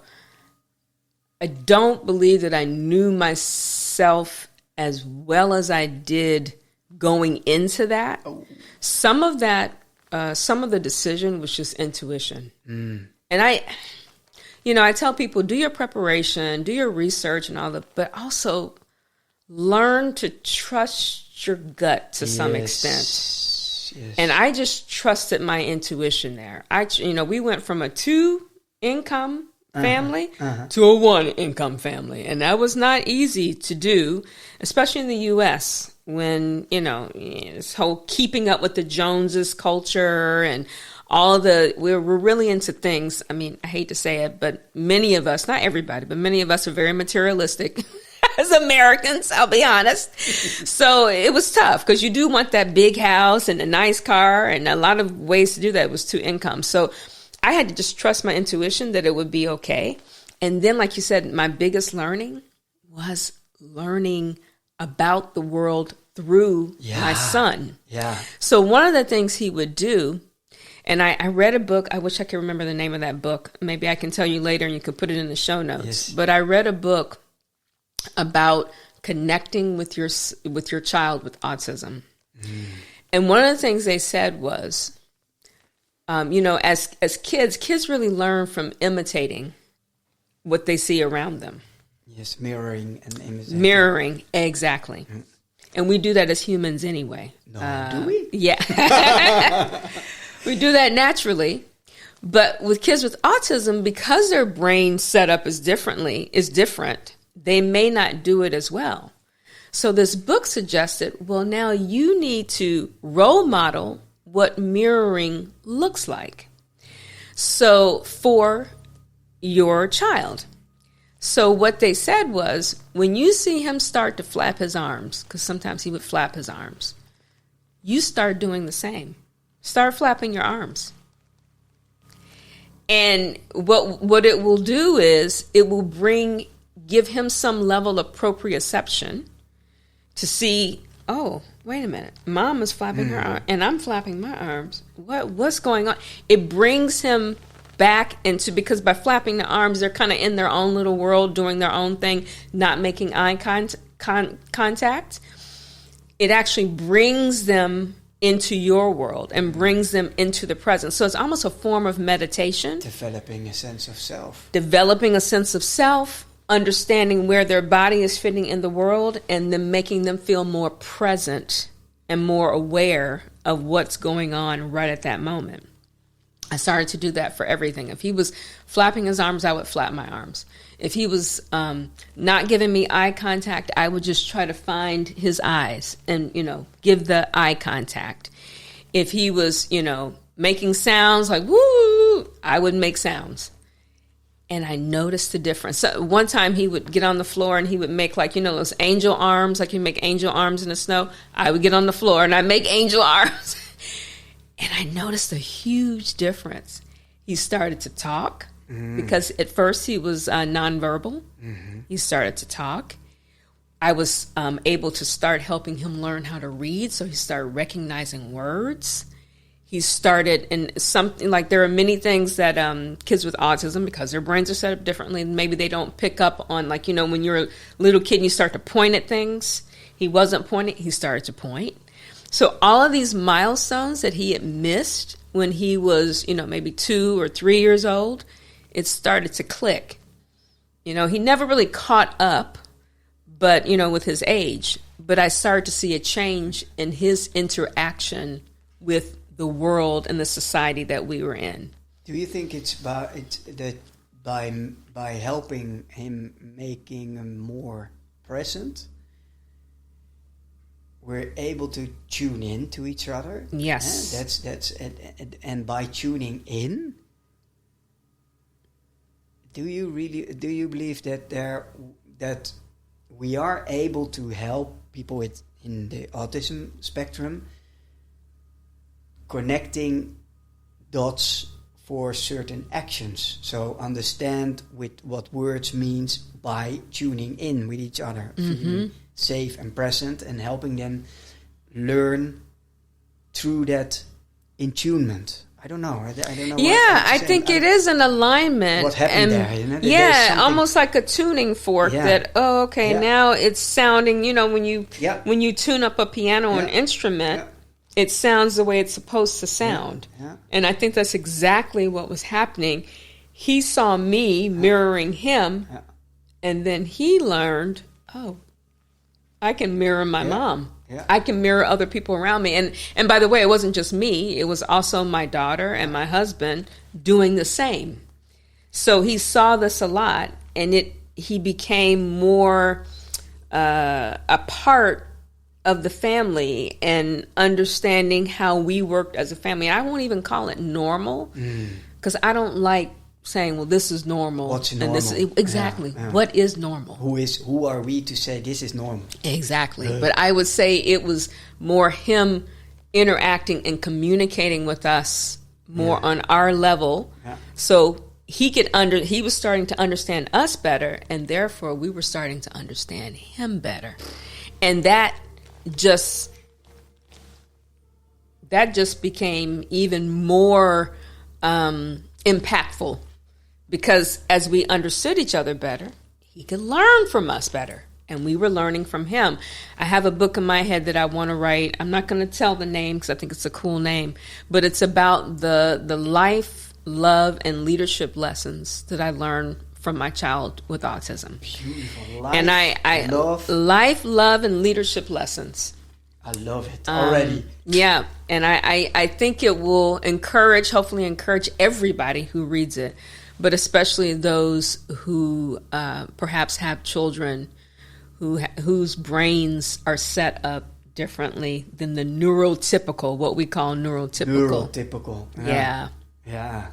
[SPEAKER 2] I don't believe that I knew myself as well as I did going into that. Oh. Some of the decision was just intuition. And I tell people, do your preparation, do your research and all that, but also learn to trust your gut to some extent. Yes. And I just trusted my intuition there. We went from a 2-income family to a 1-income family. And that was not easy to do, especially in the U.S. when, this whole keeping up with the Joneses culture and we're really into things. I mean, I hate to say it, but many of us, not everybody, but many of us are very materialistic. As Americans, I'll be honest. So it was tough because you do want that big house and a nice car, and a lot of ways to do that was 2 incomes. So I had to just trust my intuition that it would be okay. And then, like you said, my biggest learning was learning about the world through my son. Yeah. So one of the things he would do, and I read a book. I wish I could remember the name of that book. Maybe I can tell you later and you could put it in the show notes. Yes. But I read a book about connecting with your child with autism. And one of the things they said was, as kids really learn from imitating what they see around them.
[SPEAKER 1] Yes, mirroring and imitating.
[SPEAKER 2] Mirroring, exactly. And we do that as humans anyway.
[SPEAKER 1] No, do we?
[SPEAKER 2] Yeah. We do that naturally. But with kids with autism, because their brain setup is different, they may not do it as well. So this book suggested, well, now you need to role model what mirroring looks like. So for your child. So what they said was, when you see him start to flap his arms, because sometimes he would flap his arms, you start doing the same. Start flapping your arms. And what it will do is it will give him some level of proprioception to see, oh, wait a minute, mom is flapping her arm and I'm flapping my arms. What's going on? It brings him back into, because by flapping the arms, they're kind of in their own little world, doing their own thing, not making eye contact. It actually brings them into your world and brings them into the present. So it's almost a form of meditation.
[SPEAKER 1] Developing a sense of self.
[SPEAKER 2] Understanding where their body is fitting in the world, and then making them feel more present and more aware of what's going on right at that moment. I started to do that for everything. If he was flapping his arms, I would flap my arms. If he was not giving me eye contact, I would just try to find his eyes and, give the eye contact. If he was, making sounds like, woo, I would make sounds. And I noticed the difference. So one time he would get on the floor and he would make like, those angel arms, like you make angel arms in the snow. I would get on the floor and I'd make angel arms. And I noticed a huge difference. He started to talk because at first he was nonverbal. He started to talk. I was able to start helping him learn how to read. So he started recognizing words. He started in something like there are many things that kids with autism, because their brains are set up differently, maybe they don't pick up on, like, when you're a little kid and you start to point at things. He wasn't pointing, he started to point. So all of these milestones that he had missed when he was, maybe 2 or 3 years old, it started to click. He never really caught up, but, with his age. But I started to see a change in his interaction with the world and the society that we were in.
[SPEAKER 1] Do you think it's that by helping him, making him more present, we're able to tune in to each other?
[SPEAKER 2] Yes.
[SPEAKER 1] That's and by tuning in, do you believe that we are able to help people in the autism spectrum connecting dots for certain actions? So understand what words means by tuning in with each other, feeling safe and present, and helping them learn through that attunement. I don't know. I don't know.
[SPEAKER 2] Yeah, I think it is an alignment.
[SPEAKER 1] What happened there?
[SPEAKER 2] Yeah, almost like a tuning fork. Yeah. That now it's sounding. When you tune up a piano or an instrument, it sounds the way it's supposed to sound. Yeah. And I think that's exactly what was happening. He saw me mirroring him, and then he learned, I can mirror my mom. Yeah. I can mirror other people around me. And by the way, it wasn't just me. It was also my daughter and my husband doing the same. So he saw this a lot, and he became more a part of the family and understanding how we worked as a family. I won't even call it normal, because I don't like saying, well, this is normal.
[SPEAKER 1] What's normal?
[SPEAKER 2] Exactly. Yeah. What is normal?
[SPEAKER 1] Who are we to say this is normal?
[SPEAKER 2] Exactly. But I would say it was more him interacting and communicating with us more on our level. Yeah. So he was starting to understand us better, and therefore we were starting to understand him better. And that just became even more impactful, because as we understood each other better, he could learn from us better, and we were learning from him. I have a book in my head that I want to write. I'm not going to tell the name because I think it's a cool name, but it's about the life, love, and leadership lessons that I learned from my child with autism.
[SPEAKER 1] Beautiful.
[SPEAKER 2] Life, love, and leadership lessons.
[SPEAKER 1] I love it already.
[SPEAKER 2] Yeah, and I think it will hopefully encourage everybody who reads it, but especially those who perhaps have children whose brains are set up differently than the neurotypical, what we call neurotypical.
[SPEAKER 1] Neurotypical.
[SPEAKER 2] Yeah.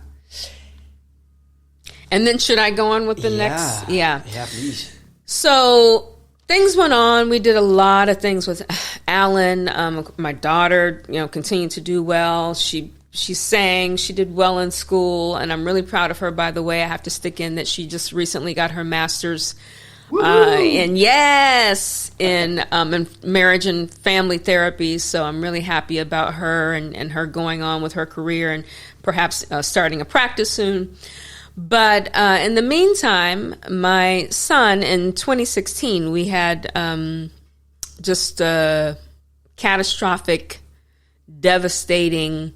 [SPEAKER 2] And then should I go on with the next?
[SPEAKER 1] Yeah, please.
[SPEAKER 2] So things went on. We did a lot of things with Alan. My daughter, continued to do well. She sang. She did well in school, and I'm really proud of her. By the way, I have to stick in that she just recently got her master's in marriage and family therapy. So I'm really happy about her and her going on with her career, and perhaps starting a practice soon. But in the meantime, my son, in 2016, we had just a catastrophic, devastating,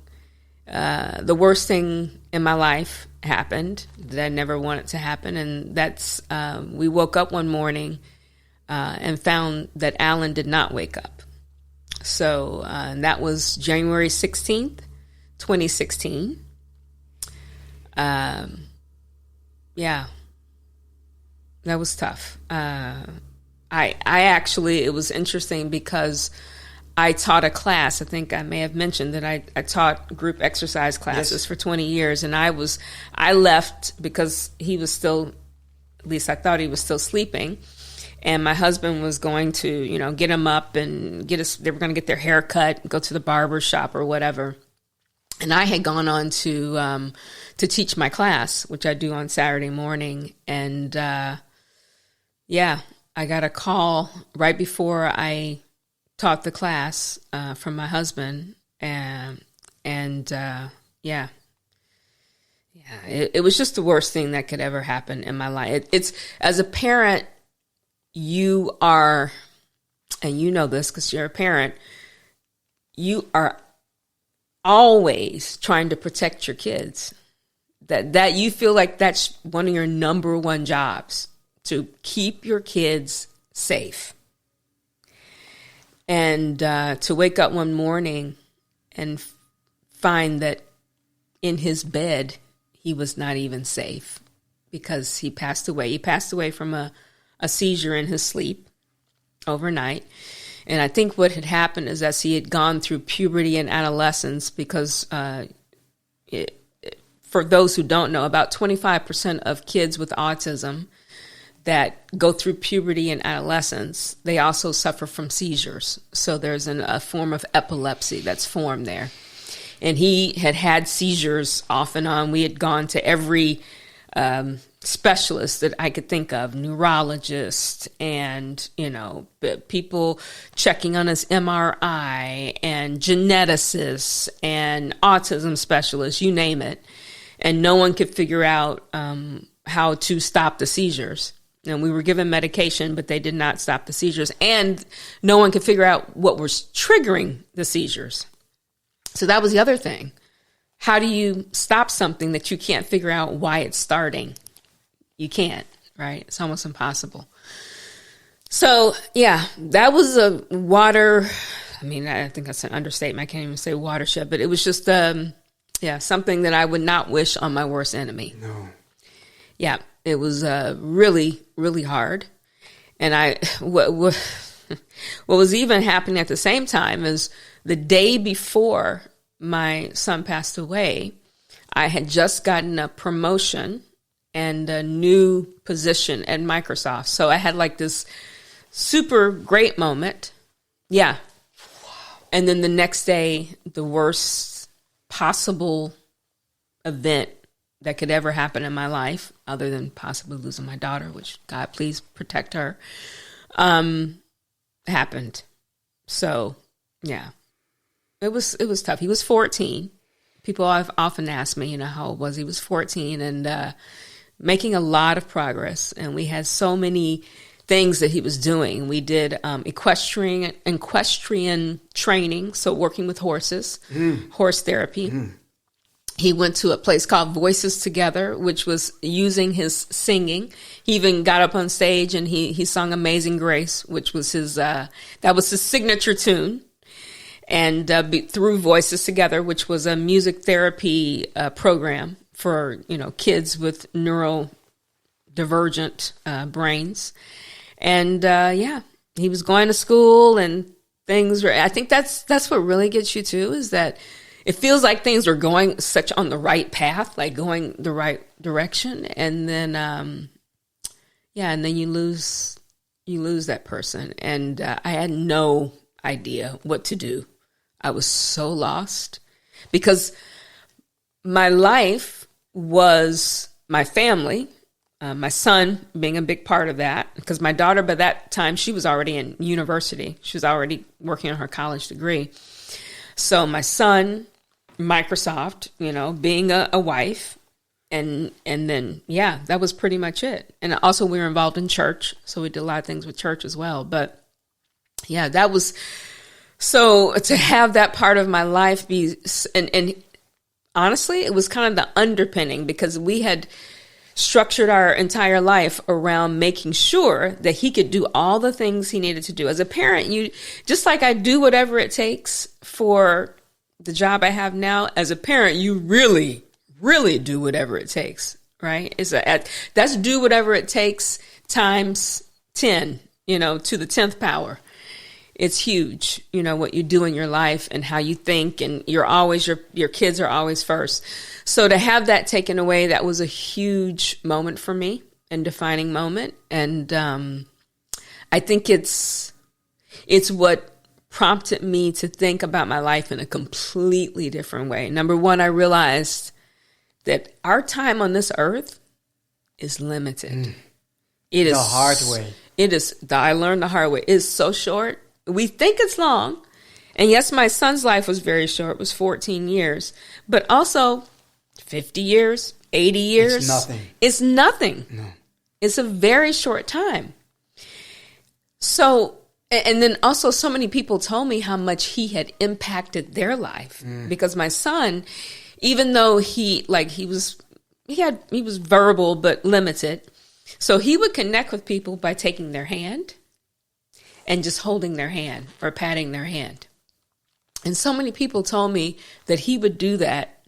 [SPEAKER 2] the worst thing in my life happened that I never wanted to happen. And that's, we woke up one morning and found that Alan did not wake up. So that was January 16th, 2016. Yeah, that was tough. I actually, it was interesting because I taught a class. I think I may have mentioned that I taught group exercise classes for 20 years. And I left because he was still, at least I thought he was still sleeping. And my husband was going to, you know, get him up and they were going to get their hair cut, go to the barber shop or whatever. And I had gone on to teach my class, which I do on Saturday morning. And I got a call right before I taught the class from my husband, it was just the worst thing that could ever happen in my life. It's as a parent, you are, and you know this because you're a parent, you are always trying to protect your kids. That you feel like that's one of your number one jobs, to keep your kids safe. And to wake up one morning and find that in his bed, he was not even safe because he passed away. He passed away from a seizure in his sleep overnight. And I think what had happened is as he had gone through puberty and adolescence, because for those who don't know, about 25% of kids with autism that go through puberty and adolescence, they also suffer from seizures. So there's a form of epilepsy that's formed there. And he had seizures off and on. We had gone to every specialist that I could think of, neurologist and, you know, people checking on his MRI and geneticists and autism specialists, you name it. And no one could figure out how to stop the seizures. And we were given medication, but they did not stop the seizures. And no one could figure out what was triggering the seizures. So that was the other thing. How do you stop something that you can't figure out why it's starting? You can't, right? It's almost impossible. So, yeah, that was a water. I mean, I think that's an understatement. I can't even say watershed, but it was just, something that I would not wish on my worst enemy.
[SPEAKER 3] No.
[SPEAKER 2] Yeah, it was really, really hard. And what was even happening at the same time is the day before my son passed away, I had just gotten a promotion and a new position at Microsoft. So I had like this super great moment. Yeah. And then the next day, the worst possible event that could ever happen in my life, other than possibly losing my daughter, which God, please protect her, happened. So, yeah, it was tough. He was 14. People have often asked me, you know, how old was he? He was 14 and making a lot of progress. And we had so many things that he was doing. We did equestrian training, so working with horses, horse therapy. He went to a place called Voices Together, which was using his singing. He even got up on stage and he sung Amazing Grace, which was his signature tune. And through Voices Together, which was a music therapy program for, you know, kids with neurodivergent brains. And he was going to school and things were, I think that's what really gets you too, is that it feels like things are going such on the right path, like going the right direction. And then, and then you lose that person. And I had no idea what to do. I was so lost because my life was my family, my son being a big part of that, because my daughter, by that time, she was already in university. She was already working on her college degree. So my son, Microsoft, you know, being a wife, and then, that was pretty much it. And also we were involved in church, so we did a lot of things with church as well. But yeah, that was, so to have that part of my life be, and honestly, it was kind of the underpinning, because we had structured our entire life around making sure that he could do all the things he needed to do. As a parent, you, just like I do whatever it takes for the job I have now, as a parent, you really, really do whatever it takes, right? That's do whatever it takes times 10, you know, to the 10th power. it's huge, what you do in your life and how you think, and you're always, your kids are always first. So to have that taken away, that was a huge moment for me, and defining moment. And I think it's what prompted me to think about my life in a completely different way. Number one, I realized that our time on this earth is limited. It is
[SPEAKER 1] the hard way.
[SPEAKER 2] I learned the hard way. It is so short. We think it's long. And yes, my son's life was very short. It was 14 years. But also 50 years, 80 years.
[SPEAKER 1] It's nothing.
[SPEAKER 2] It's nothing.
[SPEAKER 1] No.
[SPEAKER 2] It's a very short time. So, and then also so many people told me how much he had impacted their life. Because my son, even though he was verbal but limited, so he would connect with people by taking their hand and just holding their hand or patting their hand. And so many people told me that he would do that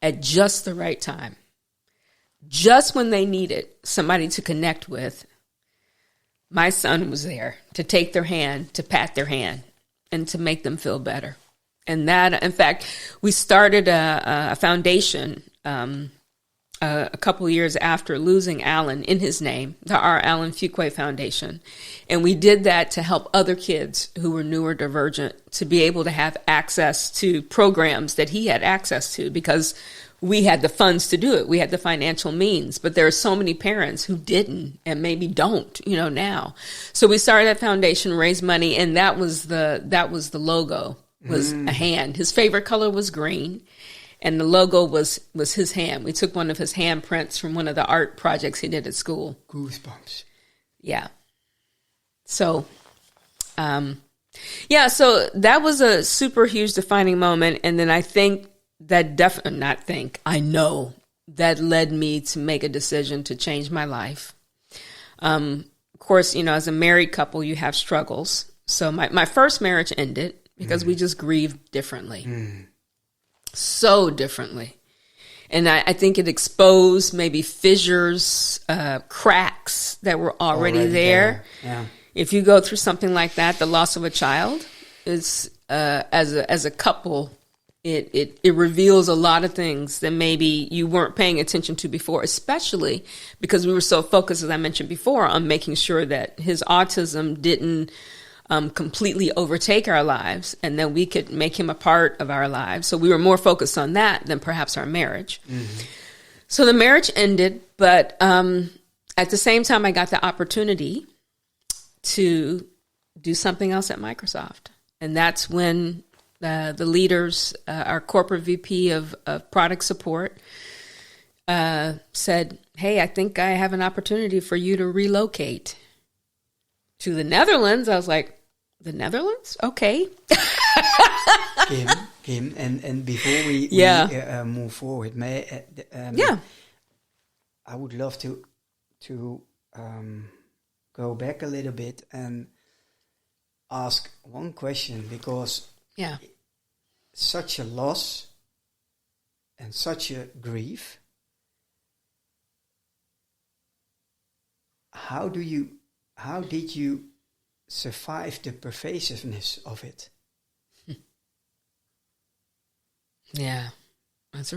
[SPEAKER 2] at just the right time. Just when they needed somebody to connect with, my son was there to take their hand, to pat their hand, and to make them feel better. And that, in fact, we started a foundation a couple of years after losing Alan in his name, our Alan Fuqua Foundation. And we did that to help other kids who were neurodivergent to be able to have access to programs that he had access to, because we had the funds to do it. We had the financial means, but there are so many parents who didn't and maybe don't, now. So we started that foundation, raised money, and that was the logo, was a hand. His favorite color was green, and the logo was his hand. We took one of his handprints from one of the art projects he did at school.
[SPEAKER 1] Goosebumps.
[SPEAKER 2] Yeah. So, so that was a super huge defining moment. And then I think that I know that led me to make a decision to change my life. Of course, as a married couple, you have struggles. So my first marriage ended because we just grieved differently. So differently. And I think it exposed maybe fissures, cracks that were already there.
[SPEAKER 1] Yeah.
[SPEAKER 2] If you go through something like that, the loss of a child, is as a couple, it reveals a lot of things that maybe you weren't paying attention to before, especially because we were so focused, as I mentioned before, on making sure that his autism didn't completely overtake our lives, and then we could make him a part of our lives. So we were more focused on that than perhaps our marriage. So the marriage ended, but at the same time, I got the opportunity to do something else at Microsoft. And that's when the leaders, our corporate VP of product support, said, "Hey, I think I have an opportunity for you to relocate to the Netherlands." I was like, "The Netherlands? Okay."
[SPEAKER 1] Kim, and before we move forward, I would love to go back a little bit and ask one question, because such a loss and such a grief, how did you survive the pervasiveness of it?
[SPEAKER 2] Yeah, that's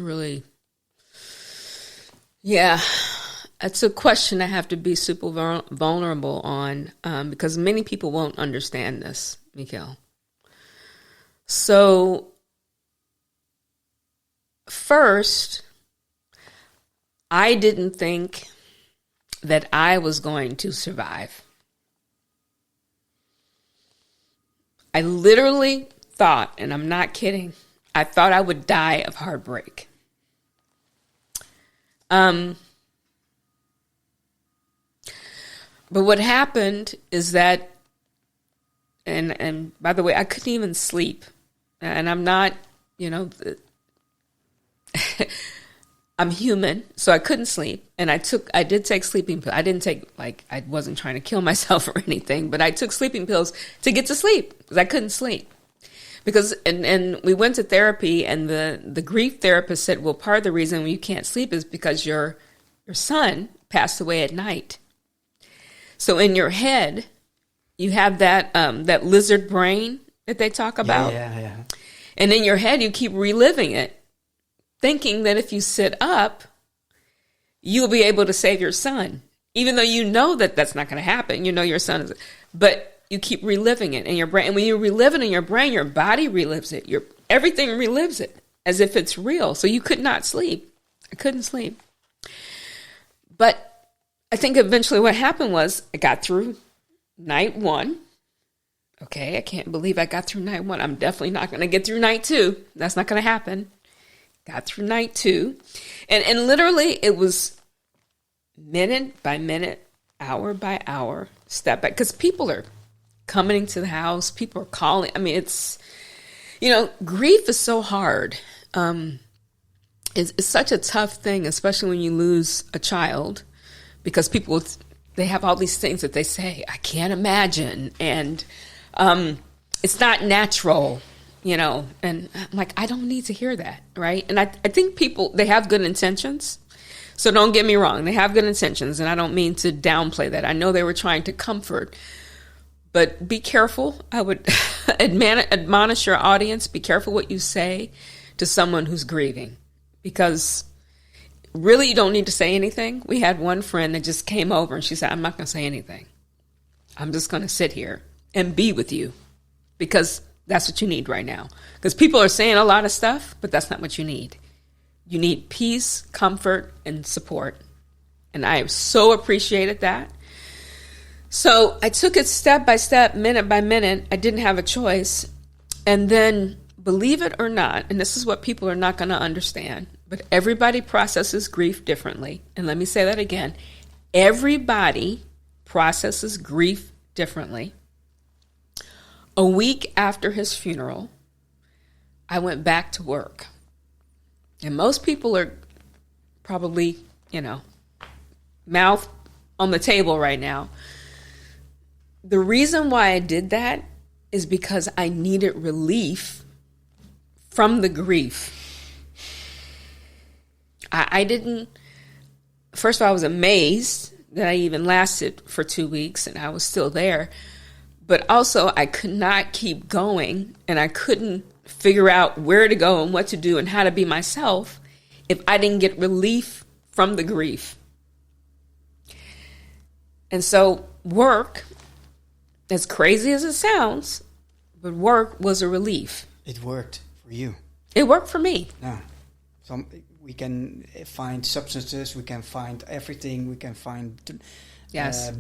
[SPEAKER 2] it's a question I have to be super vulnerable on, because many people won't understand this, Mikhail. So first, I didn't think that I was going to survive. I literally thought, and I'm not kidding, I thought I would die of heartbreak. But what happened is that, and by the way, I couldn't even sleep. And I'm not, I'm human, so I couldn't sleep. And I did take sleeping pills. I wasn't trying to kill myself or anything, but I took sleeping pills to get to sleep because I couldn't sleep. Because, and we went to therapy, and the grief therapist said, well, part of the reason you can't sleep is because your son passed away at night. So in your head, you have that lizard brain that they talk about.
[SPEAKER 1] Yeah.
[SPEAKER 2] And in your head, you keep reliving it, thinking that if you sit up, you'll be able to save your son, even though you know that that's not going to happen. You know your son is, but you keep reliving it in your brain. And when you relive it in your brain, your body relives it. Everything relives it as if it's real. So you could not sleep. I couldn't sleep. But I think eventually what happened was I got through night 1. Okay, I can't believe I got through night 1. I'm definitely not going to get through night 2. That's not going to happen. Got through night 2. And literally it was minute by minute, hour by hour, step back. Because people are coming into the house. People are calling. I mean, it's, grief is so hard. It's such a tough thing, especially when you lose a child. Because people, they have all these things that they say, I can't imagine. And it's not natural, and I'm like, I don't need to hear that, right? And I think people, they have good intentions. So don't get me wrong. They have good intentions, and I don't mean to downplay that. I know they were trying to comfort, but be careful. I would admonish your audience, be careful what you say to someone who's grieving, because really you don't need to say anything. We had one friend that just came over and she said, I'm not going to say anything. I'm just going to sit here and be with you, because that's what you need right now. Because people are saying a lot of stuff, but that's not what you need. You need peace, comfort, and support. And I so appreciated that. So I took it step by step, minute by minute. I didn't have a choice. And then, believe it or not, and this is what people are not going to understand, but everybody processes grief differently. And let me say that again. Everybody processes grief differently. A week after his funeral, I went back to work. And most people are probably, mouth on the table right now. The reason why I did that is because I needed relief from the grief. I didn't, first of all, I was amazed that I even lasted for 2 weeks and I was still there. But also, I could not keep going, and I couldn't figure out where to go and what to do and how to be myself if I didn't get relief from the grief. And so work, as crazy as it sounds, but work was a relief.
[SPEAKER 1] It worked for you.
[SPEAKER 2] It worked for me.
[SPEAKER 1] Yeah. We can find substances, we can find everything, we can find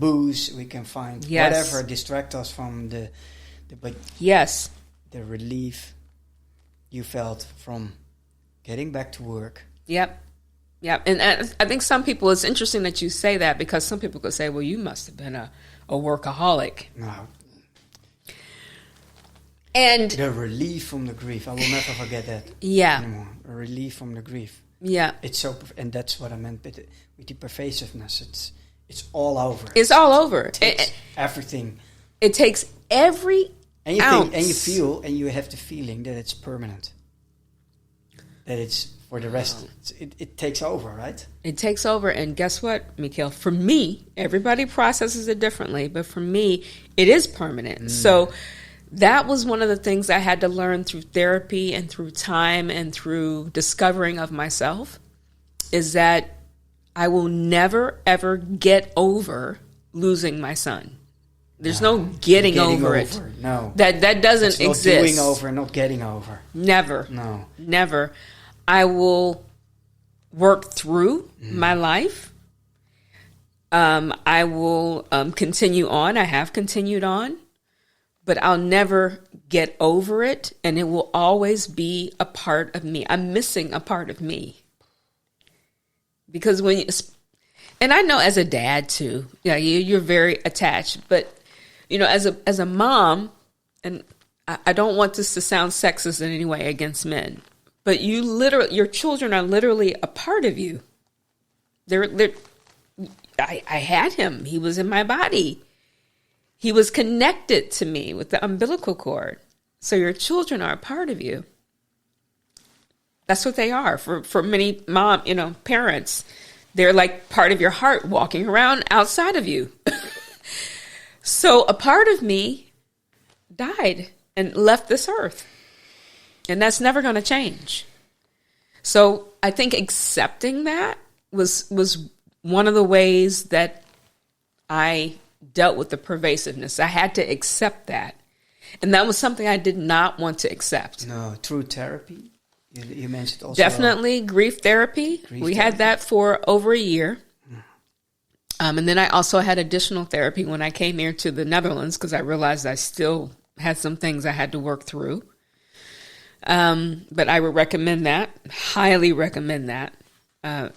[SPEAKER 1] booze, we can find whatever distract us from but
[SPEAKER 2] yes,
[SPEAKER 1] the relief you felt from getting back to work.
[SPEAKER 2] Yep. And I think some people, it's interesting that you say that, because some people could say, well, you must have been a workaholic.
[SPEAKER 1] No. And the relief from the grief, I will never forget that.
[SPEAKER 2] Yeah.
[SPEAKER 1] Anymore. A relief from the grief.
[SPEAKER 2] Yeah.
[SPEAKER 1] It's so, and that's what I meant with the pervasiveness. It's all over.
[SPEAKER 2] It's all over.
[SPEAKER 1] It takes everything.
[SPEAKER 2] It takes every ounce.
[SPEAKER 1] And you feel, and you have the feeling that it's permanent. That it's for the rest. It takes over, right? It
[SPEAKER 2] takes over. And guess what, Mikhail? For me, everybody processes it differently, but for me, it is permanent. So that was one of the things I had to learn through therapy and through time and through discovering of myself, is that I will never, ever get over losing my son. There's no getting over it.
[SPEAKER 1] No.
[SPEAKER 2] That doesn't exist. Not
[SPEAKER 1] doing over, not getting over.
[SPEAKER 2] Never.
[SPEAKER 1] No.
[SPEAKER 2] Never. I will work through my life. I will continue on. I have continued on. But I'll never get over it. And it will always be a part of me. I'm missing a part of me. Because and I know as a dad too, you're very attached, but as a mom, and I don't want this to sound sexist in any way against men, but your children are literally a part of you. I had him. He was in my body. He was connected to me with the umbilical cord. So your children are a part of you. That's what they are for many parents. They're like part of your heart walking around outside of you. So a part of me died and left this earth. And that's never going to change. So I think accepting that was one of the ways that I dealt with the pervasiveness. I had to accept that. And that was something I did not want to accept.
[SPEAKER 1] No, through therapy. You mentioned also.
[SPEAKER 2] Definitely grief therapy. We had that for over a year. And then I also had additional therapy when I came here to the Netherlands because I realized I still had some things I had to work through. But I would recommend that, highly recommend that. I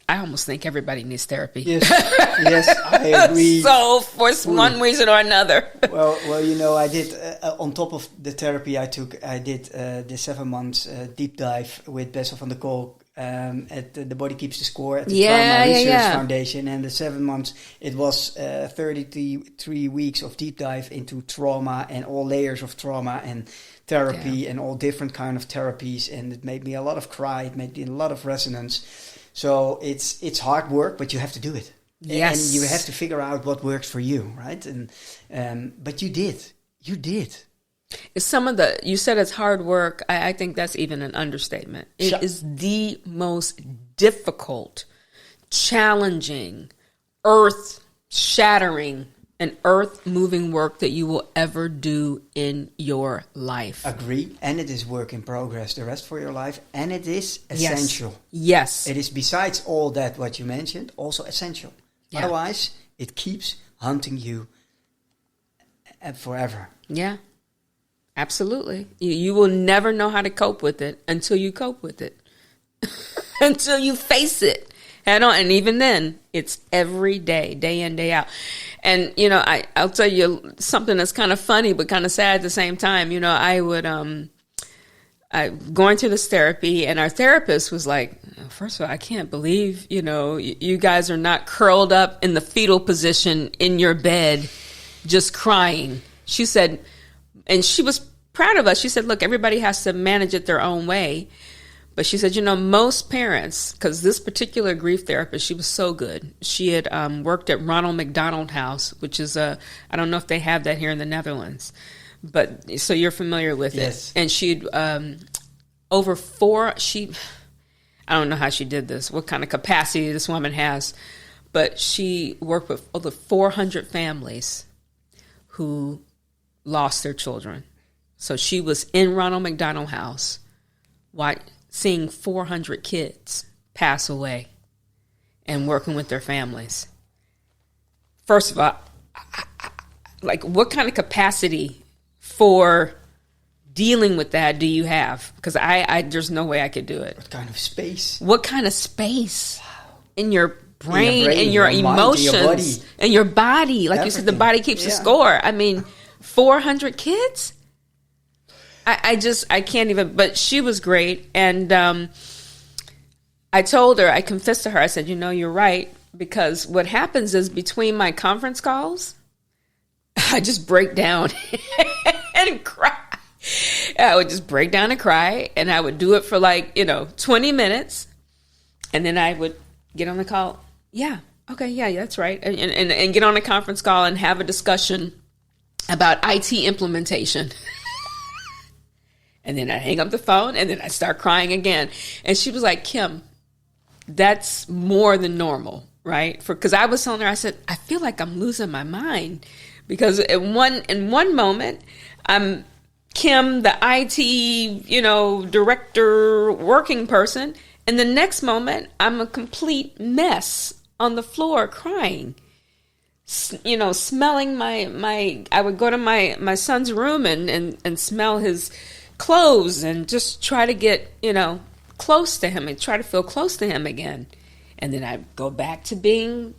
[SPEAKER 2] almost think everybody needs therapy.
[SPEAKER 1] Yes, yes, I agree.
[SPEAKER 2] So for one reason or another.
[SPEAKER 1] Well, I did, on top of the therapy I took, I did the 7 months deep dive with Bessel van der Kolk at the Body Keeps the Score at the Trauma Research Foundation. And the 7 months, it was 33 weeks of deep dive into trauma and all layers of trauma and therapy and all different kind of therapies. And it made me a lot of cry. It made me a lot of resonance. So it's hard work, but you have to do it.
[SPEAKER 2] Yes.
[SPEAKER 1] And you have to figure out what works for you, right? And but you did.
[SPEAKER 2] It's you said it's hard work. I think that's even an understatement. It is the most difficult, challenging, earth-shattering, and earth-moving work that you will ever do in your life.
[SPEAKER 1] Agree. And it is work in progress the rest for your life. And it is essential.
[SPEAKER 2] Yes.
[SPEAKER 1] It is, besides all that what you mentioned, also essential. Yeah. Otherwise, it keeps hunting you forever.
[SPEAKER 2] Yeah. Absolutely. You will never know how to cope with it until you cope with it. Until you face it head on. And even then, it's every day, day in, day out. And, I'll tell you something that's kind of funny, but kind of sad at the same time. I would, going through this therapy, and our therapist was like, first of all, I can't believe, you guys are not curled up in the fetal position in your bed, just crying. She said, and she was proud of us. She said, look, everybody has to manage it their own way. But she said, most parents, because this particular grief therapist, she was so good. She had worked at Ronald McDonald House, which is I don't know if they have that here in the Netherlands, but so you're familiar with it. And she'd I don't know how she did this, what kind of capacity this woman has, but she worked with over 400 families who lost their children. So she was in Ronald McDonald House, seeing 400 kids pass away and working with their families. First of all, what kind of capacity for dealing with that do you have? Because there's no way I could do it.
[SPEAKER 1] What kind of space?
[SPEAKER 2] What kind of space in your brain, in your emotions, in your body? Like everything. You said, the body keeps the score. 400 kids? I can't even, but she was great. And I told her, I confessed to her, I said, you're right. Because what happens is between my conference calls, I just break down and cry. I would just break down and cry. And I would do it for 20 minutes. And then I would get on the call. Yeah. Okay. Yeah, that's right. And get on a conference call and have a discussion about IT implementation. And then I hang up the phone and then I start crying again. And she was like, Kim, that's more than normal, right? Because I was telling her, I said, I feel like I'm losing my mind. Because in one moment, I'm Kim, the IT, director, working person. And the next moment, I'm a complete mess on the floor crying. Smelling I would go to my son's room and smell his clothes and just try to get, close to him and try to feel close to him again. And then I go back to being,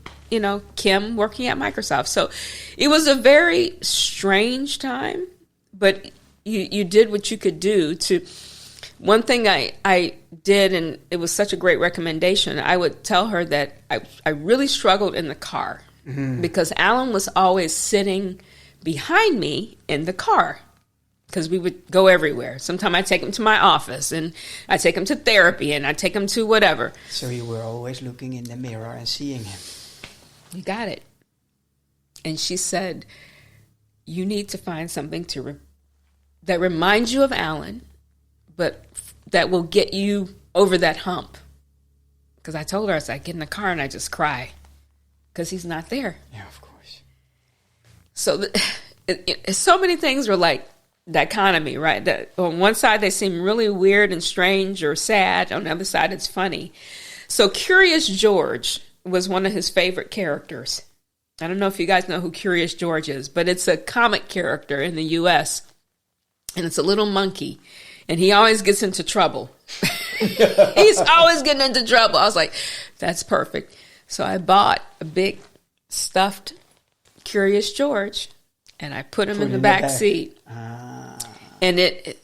[SPEAKER 2] Kim working at Microsoft. So it was a very strange time, but you did what you could do to. One thing I did, and it was such a great recommendation, I would tell her that I really struggled in the car because Alan was always sitting behind me in the car. Because we would go everywhere. Sometimes I take him to my office, and I take him to therapy, and I take him to whatever.
[SPEAKER 1] So you were always looking in the mirror and seeing him.
[SPEAKER 2] You got it. And she said, you need to find something that reminds you of Alan, but that will get you over that hump. Because I told her, I get in the car and I just cry because he's not there.
[SPEAKER 1] Yeah, of course.
[SPEAKER 2] So so many things are like dichotomy, right? That on one side, they seem really weird and strange or sad. On the other side, it's funny. So Curious George was one of his favorite characters. I don't know if you guys know who Curious George is, but it's a comic character in the U.S., and it's a little monkey, and he always gets into trouble. He's always getting into trouble. I was like, that's perfect. So I bought a big stuffed Curious George, and I put him in the back seat. And it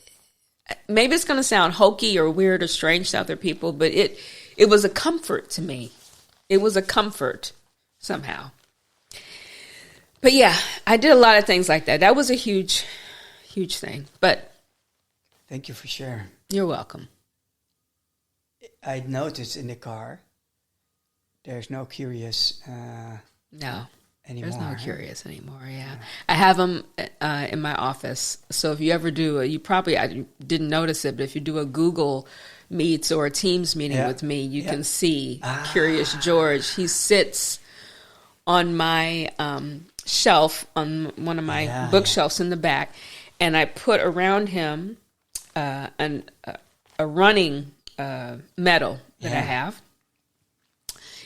[SPEAKER 2] maybe it's going to sound hokey or weird or strange to other people, but it was a comfort to me. It was a comfort somehow. But yeah, I did a lot of things like that. That was a huge, huge thing. But
[SPEAKER 1] thank you for sharing.
[SPEAKER 2] You're welcome.
[SPEAKER 1] I noticed in the car, there's no Curious
[SPEAKER 2] no
[SPEAKER 1] anymore.
[SPEAKER 2] There's no Curious anymore, yeah. I have them in my office. So if you ever do, I didn't notice it, but if you do a Google Meets or a Teams meeting with me, you can see Curious George. He sits on my shelf, on one of my bookshelves in the back, and I put around him a running medal that I have.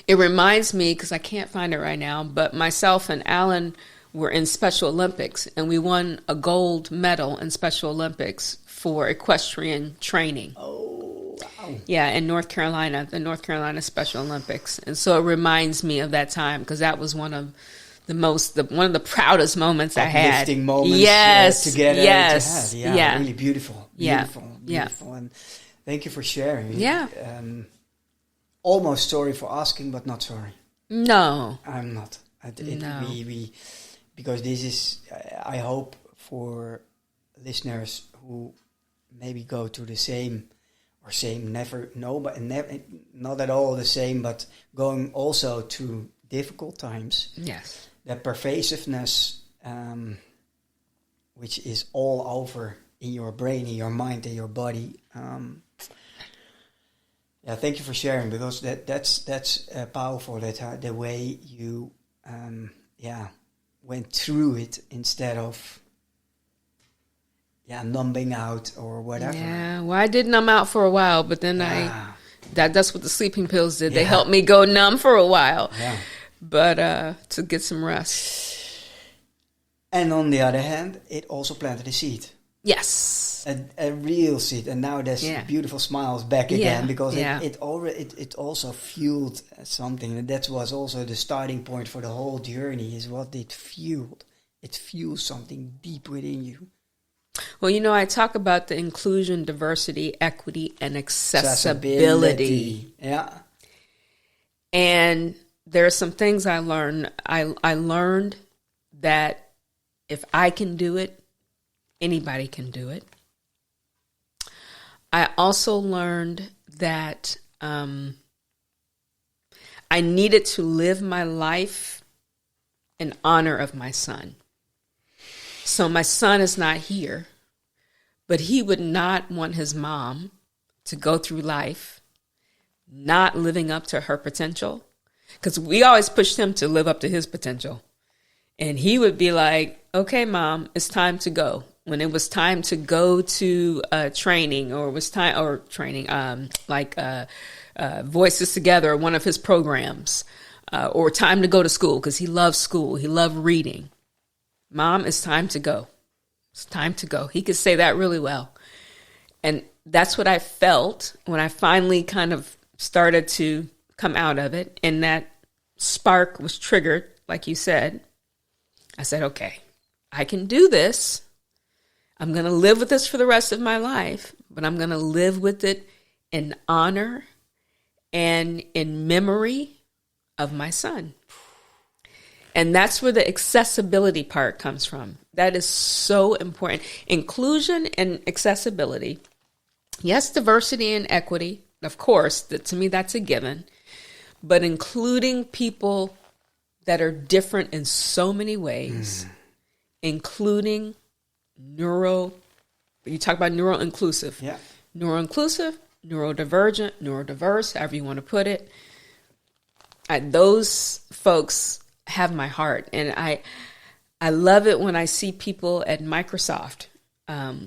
[SPEAKER 2] It reminds me, because I can't find it right now, but myself and Alan were in Special Olympics, and we won a gold medal in Special Olympics for equestrian training.
[SPEAKER 1] Oh, wow.
[SPEAKER 2] Yeah, in North Carolina, the North Carolina Special Olympics. And so it reminds me of that time, because that was one of the proudest moments I had.
[SPEAKER 1] Uplifting moments together.
[SPEAKER 2] Yes.
[SPEAKER 1] Yeah, really beautiful. Beautiful.
[SPEAKER 2] Yeah.
[SPEAKER 1] And thank you for sharing.
[SPEAKER 2] Yeah.
[SPEAKER 1] Almost sorry for asking, but not sorry.
[SPEAKER 2] No.
[SPEAKER 1] I'm not.
[SPEAKER 2] No.
[SPEAKER 1] Because this is, I hope for listeners who maybe go to the same, but not at all the same, but going also to difficult times.
[SPEAKER 2] Yes.
[SPEAKER 1] That pervasiveness, which is all over in your brain, in your mind, in your body. Thank you for sharing, because that's powerful. That the way you went through it instead of numbing out or whatever.
[SPEAKER 2] Yeah, well, I did numb out for a while, but then that's what the sleeping pills did. They helped me go numb for a while, but to get some rest. And
[SPEAKER 1] on the other hand, it also planted a seed.
[SPEAKER 2] Yes,
[SPEAKER 1] a real seed, and now there's beautiful smiles back again, because it also fueled something, and that was also the starting point for the whole journey. Is what it fueled. It fuels something deep within you.
[SPEAKER 2] Well, I talk about the inclusion, diversity, equity, and accessibility.
[SPEAKER 1] Yeah.
[SPEAKER 2] And there are some things I learned. I learned that if I can do it, anybody can do it. I also learned that I needed to live my life in honor of my son. So my son is not here, but he would not want his mom to go through life not living up to her potential, because we always pushed him to live up to his potential. And he would be like, okay, Mom, it's time to go. When it was time to go to training, or it was time, or training, Voices Together, or one of his programs, or time to go to school, because he loved school. He loved reading. Mom, it's time to go. It's time to go. He could say that really well. And that's what I felt when I finally kind of started to come out of it. And that spark was triggered, like you said. I said, okay, I can do this. I'm going to live with this for the rest of my life, but I'm going to live with it in honor and in memory of my son. And that's where the accessibility part comes from. That is so important. Inclusion and accessibility. Yes, diversity and equity. Of course, to me, that's a given. But including people that are different in so many ways, including you talk about neuro-inclusive.
[SPEAKER 1] Yeah.
[SPEAKER 2] Neuro-inclusive, neurodivergent, neurodiverse, however you want to put it. Those folks have my heart. And I love it when I see people at Microsoft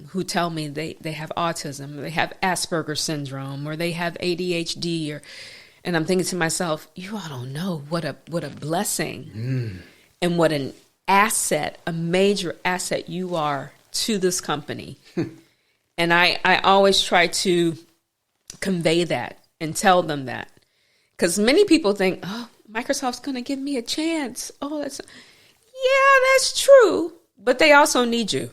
[SPEAKER 2] who tell me they have autism, they have Asperger's syndrome, or they have ADHD, and I'm thinking to myself, you all don't know what a blessing and what an asset, a major asset you are to this company. And I always try to convey that and tell them that. Because many people think, oh, Microsoft's going to give me a chance. Oh, that's true. But they also need you.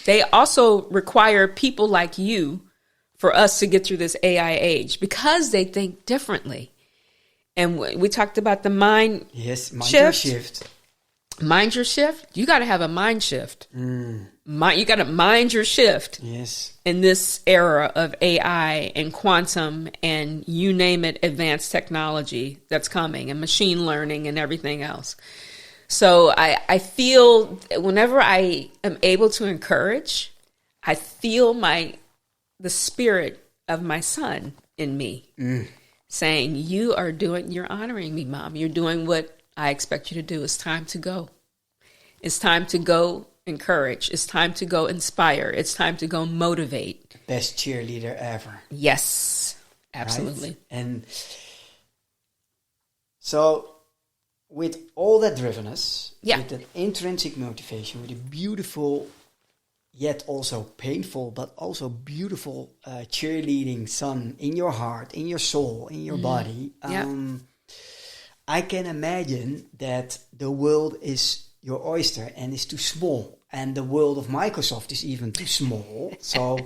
[SPEAKER 2] They also require people like you for us to get through this AI age because they think differently. And we talked about the mind shift. Mind your shift. You got to have a mind shift. You got to mind your shift.
[SPEAKER 1] Yes.
[SPEAKER 2] In this era of AI and quantum and you name it, advanced technology that's coming, and machine learning and everything else. So I feel whenever I am able to encourage, I feel the spirit of my son in me saying, you're honoring me, Mom. You're doing what I expect you to do. It's time to go. It's time to go encourage. It's time to go inspire. It's time to go motivate.
[SPEAKER 1] Best cheerleader ever.
[SPEAKER 2] Yes, absolutely.
[SPEAKER 1] Right? And so with all that drivenness, with that intrinsic motivation, with a beautiful, yet also painful, but also beautiful cheerleading son in your heart, in your soul, in your body, I can imagine that the world is your oyster and is too small. And the world of Microsoft is even too small. So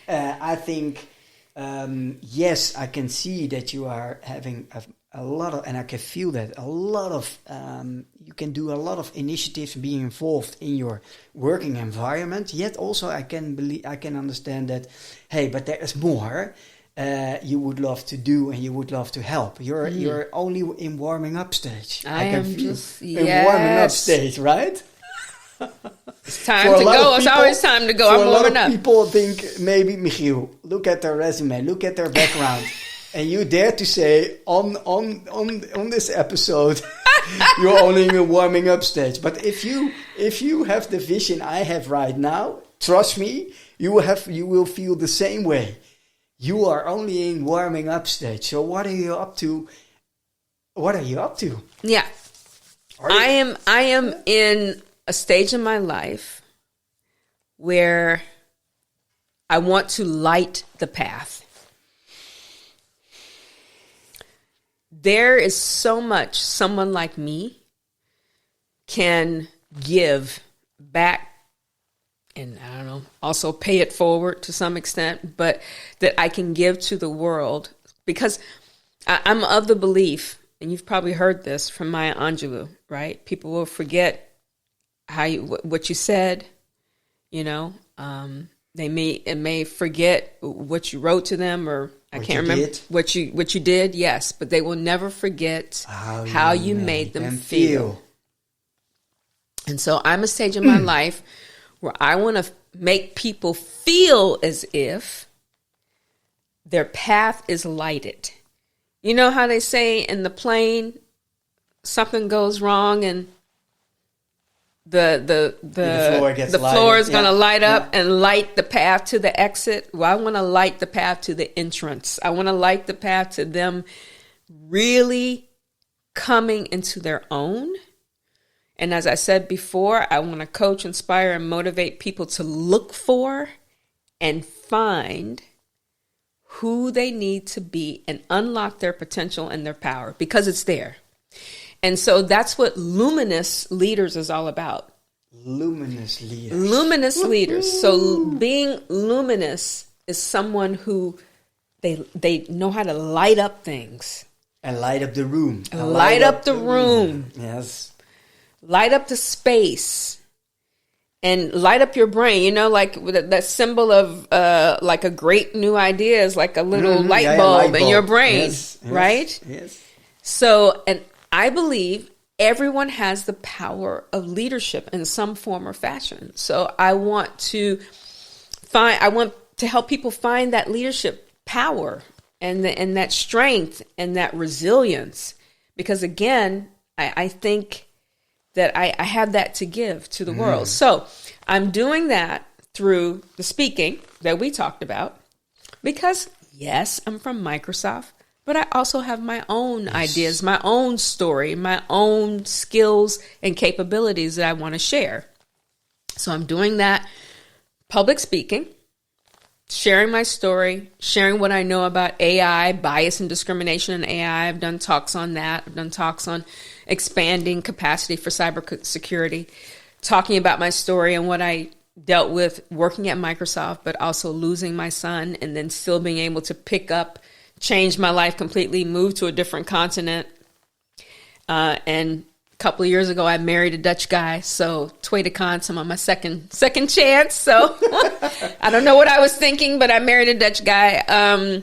[SPEAKER 1] I think, yes, I can see that you are having a lot of, and I can feel that, a lot of, you can do a lot of initiatives being involved in your working environment. Yet also I can understand that, hey, but there is more you would love to do and you would love to help. You're only in warming up stage.
[SPEAKER 2] I am
[SPEAKER 1] feel
[SPEAKER 2] just
[SPEAKER 1] in warming up stage, right?
[SPEAKER 2] It's time to go. It's always time to go. I'm warming up.
[SPEAKER 1] A lot of people think maybe, Michiel, look at their resume, look at their background, and you dare to say on this episode you're only in a warming up stage. But if you have the vision I have right now, trust me, you will feel the same way. You are only in warming up stage. So what are you up to? What are you up to?
[SPEAKER 2] Yeah. I am in a stage in my life where I want to light the path. There is so much someone like me can give back, and I don't know, also pay it forward to some extent, but that I can give to the world, because I'm of the belief, and you've probably heard this from Maya Angelou, right? People will forget what you said, they may forget what you wrote to them, or I can't remember what you did. Yes, but they will never forget how you made them feel. And so I'm a stage in my life where I want to make people feel as if their path is lighted. You know how they say in the plane, something goes wrong and the floor is going to light up and light the path to the exit. Well, I want to light the path to the entrance. I want to light the path to them really coming into their own. And as I said before, I want to coach, inspire, and motivate people to look for and find who they need to be and unlock their potential and their power, because it's there. And so that's what Luminous Leaders is all about.
[SPEAKER 1] Luminous Leaders.
[SPEAKER 2] Luminous Leaders. So being luminous is someone who they know how to light up things.
[SPEAKER 1] And light up the room.
[SPEAKER 2] Light up the room.
[SPEAKER 1] Yes.
[SPEAKER 2] Light up the space. And light up your brain. Like that symbol of like a great new idea is like a little light bulb in your brain. Yes, right?
[SPEAKER 1] Yes.
[SPEAKER 2] So, and I believe everyone has the power of leadership in some form or fashion. So I want to help people find that leadership power and that strength and that resilience. Because again, I think that I have that to give to the world. So I'm doing that through the speaking that we talked about, because yes, I'm from Microsoft, but I also have my own ideas, my own story, my own skills and capabilities that I want to share. So I'm doing that, public speaking, sharing my story, sharing what I know about AI, bias and discrimination in AI. I've done talks on that. I've done talks on expanding capacity for cybersecurity, talking about my story and what I dealt with working at Microsoft, but also losing my son and then still being able to pick up, change my life completely, move to a different continent. And a couple of years ago, I married a Dutch guy. So tweede kans, I'm on my second chance. So I don't know what I was thinking, but I married a Dutch guy.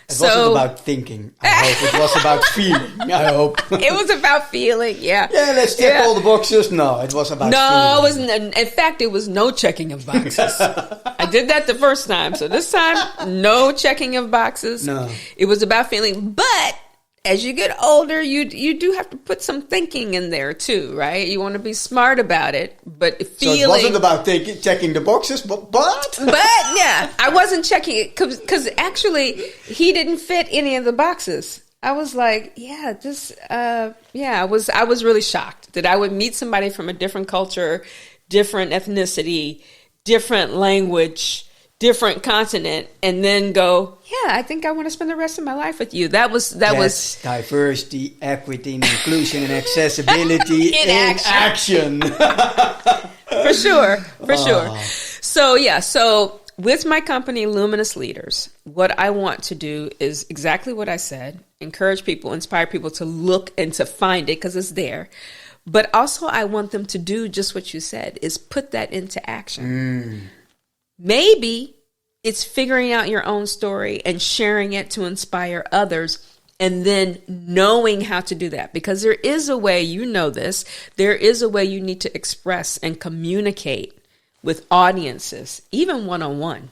[SPEAKER 1] It wasn't about thinking. I hope it was about feeling. I hope
[SPEAKER 2] it was about feeling. Yeah.
[SPEAKER 1] Yeah. Let's check all the boxes. No, it was about.
[SPEAKER 2] No, feeling. It wasn't. In fact, it was no checking of boxes. I did that the first time, so this time, no checking of boxes. No, it was about feeling. But as you get older, you do have to put some thinking in there too, right? You want to be smart about it, but feeling. So
[SPEAKER 1] it wasn't about checking the boxes, but
[SPEAKER 2] yeah, I wasn't checking it because actually he didn't fit any of the boxes. I was like, I was really shocked that I would meet somebody from a different culture, different ethnicity, different language, different continent, and then go, I think I want to spend the rest of my life with you. That was
[SPEAKER 1] diversity, equity, and inclusion, and accessibility in action.
[SPEAKER 2] For sure. So with my company, Luminous Leaders, what I want to do is exactly what I said: encourage people, inspire people to look and to find it because it's there. But also, I want them to do just what you said: is put that into action. Maybe it's figuring out your own story and sharing it to inspire others, and then knowing how to do that. Because there is a way, there is a way you need to express and communicate with audiences, even one-on-one.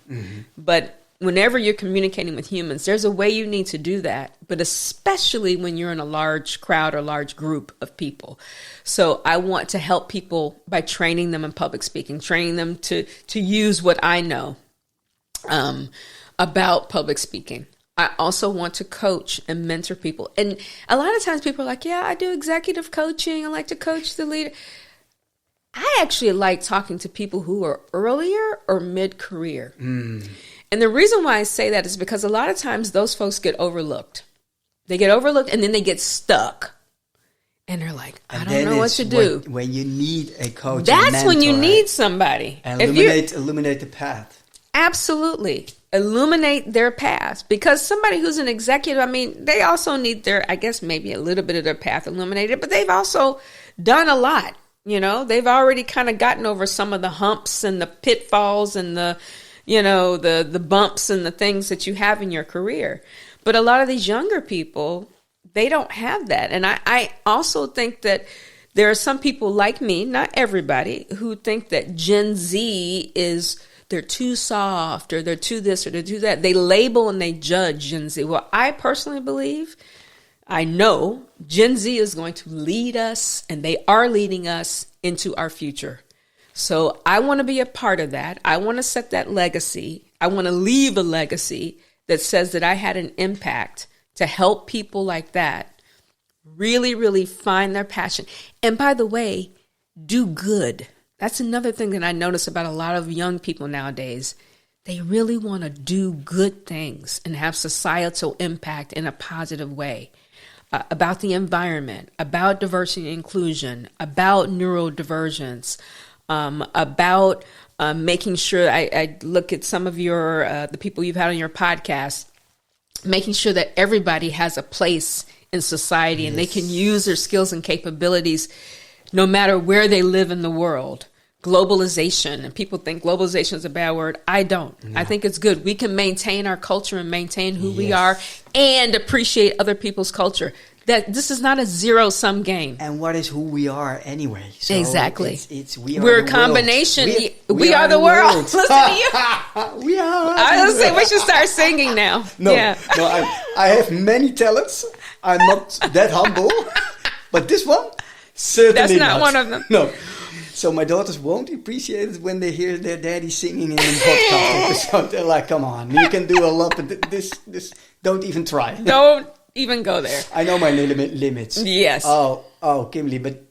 [SPEAKER 2] But whenever you're communicating with humans, there's a way you need to do that, but especially when you're in a large crowd or large group of people. So I want to help people by training them in public speaking, training them to use what I know about public speaking. I also want to coach and mentor people. And a lot of times people are like, I do executive coaching. I like to coach the leader. I actually like talking to people who are earlier or mid-career. And the reason why I say that is because a lot of times those folks get overlooked. They get overlooked and then they get stuck. And they're like, I don't know what to do.
[SPEAKER 1] When you need a coach,
[SPEAKER 2] that's when you need somebody.
[SPEAKER 1] Illuminate the path.
[SPEAKER 2] Absolutely. Illuminate their path. Because somebody who's an executive, they also need their, I guess maybe a little bit of their path illuminated, but they've also done a lot. They've already kind of gotten over some of the humps and the pitfalls and the bumps and the things that you have in your career. But a lot of these younger people, they don't have that. And I also think that there are some people like me, not everybody, who think that Gen Z they're too soft or they're too this or they're too that. They label and they judge Gen Z. Well, I personally believe, I know Gen Z is going to lead us, and they are leading us into our future. So I want to be a part of that. I want to set that legacy. I want to leave a legacy that says that I had an impact to help people like that really, really find their passion. And by the way, do good. That's another thing that I notice about a lot of young people nowadays. They really want to do good things and have societal impact in a positive way. About the environment, about diversity and inclusion, about neurodivergence, about making sure I look at some of your the people you've had on your podcast, making sure that everybody has a place in society and they can use their skills and capabilities no matter where they live in the world. Globalization, and people think globalization is a bad word. I don't. No. I think it's good. We can maintain our culture and maintain who we are and appreciate other people's culture. that this is not a zero-sum game.
[SPEAKER 1] And what is who we are anyway? So
[SPEAKER 2] exactly.
[SPEAKER 1] We're
[SPEAKER 2] a combination.
[SPEAKER 1] We
[SPEAKER 2] are the world. Listen to you.
[SPEAKER 1] We are.
[SPEAKER 2] I was saying we should start singing now.
[SPEAKER 1] No,
[SPEAKER 2] yeah.
[SPEAKER 1] no. I have many talents. I'm not that humble, but this one certainly
[SPEAKER 2] That's not one of them.
[SPEAKER 1] No. So my daughters won't appreciate it when they hear their daddy singing in a podcast episode. They're like, "Come on, you can do a lot, but this, don't even try.
[SPEAKER 2] Don't even go there."
[SPEAKER 1] I know my limits.
[SPEAKER 2] Yes.
[SPEAKER 1] Oh, Kimberly, but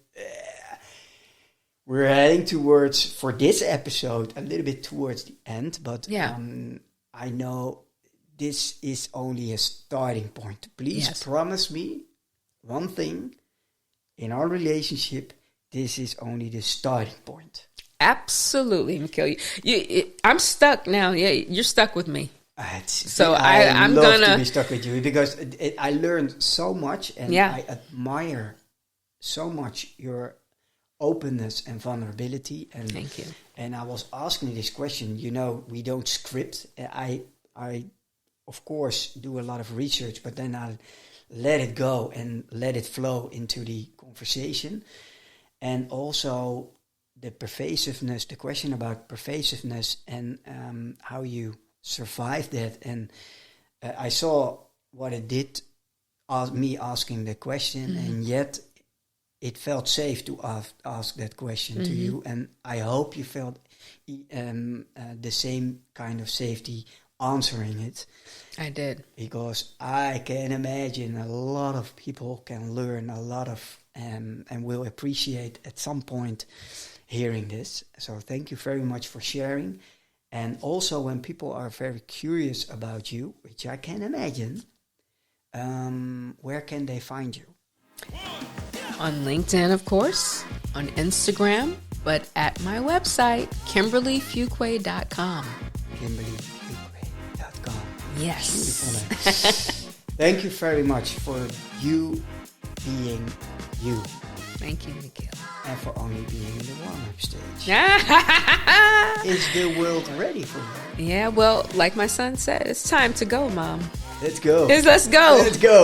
[SPEAKER 1] we're heading towards, for this episode, a little bit towards the end. But
[SPEAKER 2] yeah.
[SPEAKER 1] I know this is only a starting point. Please promise me one thing in our relationship. This is only the starting point.
[SPEAKER 2] Absolutely, Mikhail. I'm stuck now. Yeah, you're stuck with me. So I'm
[SPEAKER 1] love
[SPEAKER 2] gonna
[SPEAKER 1] to be stuck with you because I learned so much, and I admire so much your openness and vulnerability. And
[SPEAKER 2] thank you.
[SPEAKER 1] And I was asking this question. You know, we don't script. I of course do a lot of research, but then I let it go and let it flow into the conversation. And also the pervasiveness, the question about pervasiveness and how you survive that. And I saw what it did, me asking the question, and yet it felt safe to ask that question to you. And I hope you felt the same kind of safety answering it.
[SPEAKER 2] I did.
[SPEAKER 1] Because I can imagine a lot of people can learn a lot of and will appreciate at some point hearing this. So thank you very much for sharing. And also when people are very curious about you, which I can imagine, where can they find you?
[SPEAKER 2] On LinkedIn, of course, on Instagram, but at my website, KimberlyFuqua.com.
[SPEAKER 1] KimberlyFuqua.com.
[SPEAKER 2] Yes.
[SPEAKER 1] Beautiful. Thank you very much for you being you.
[SPEAKER 2] Thank you, Mikhail.
[SPEAKER 1] And for only being in the warm-up stage. Is the world ready for you?
[SPEAKER 2] Yeah, well, like my son said, it's time to go, Mom.
[SPEAKER 1] Let's go.
[SPEAKER 2] Let's go.
[SPEAKER 1] Let's go.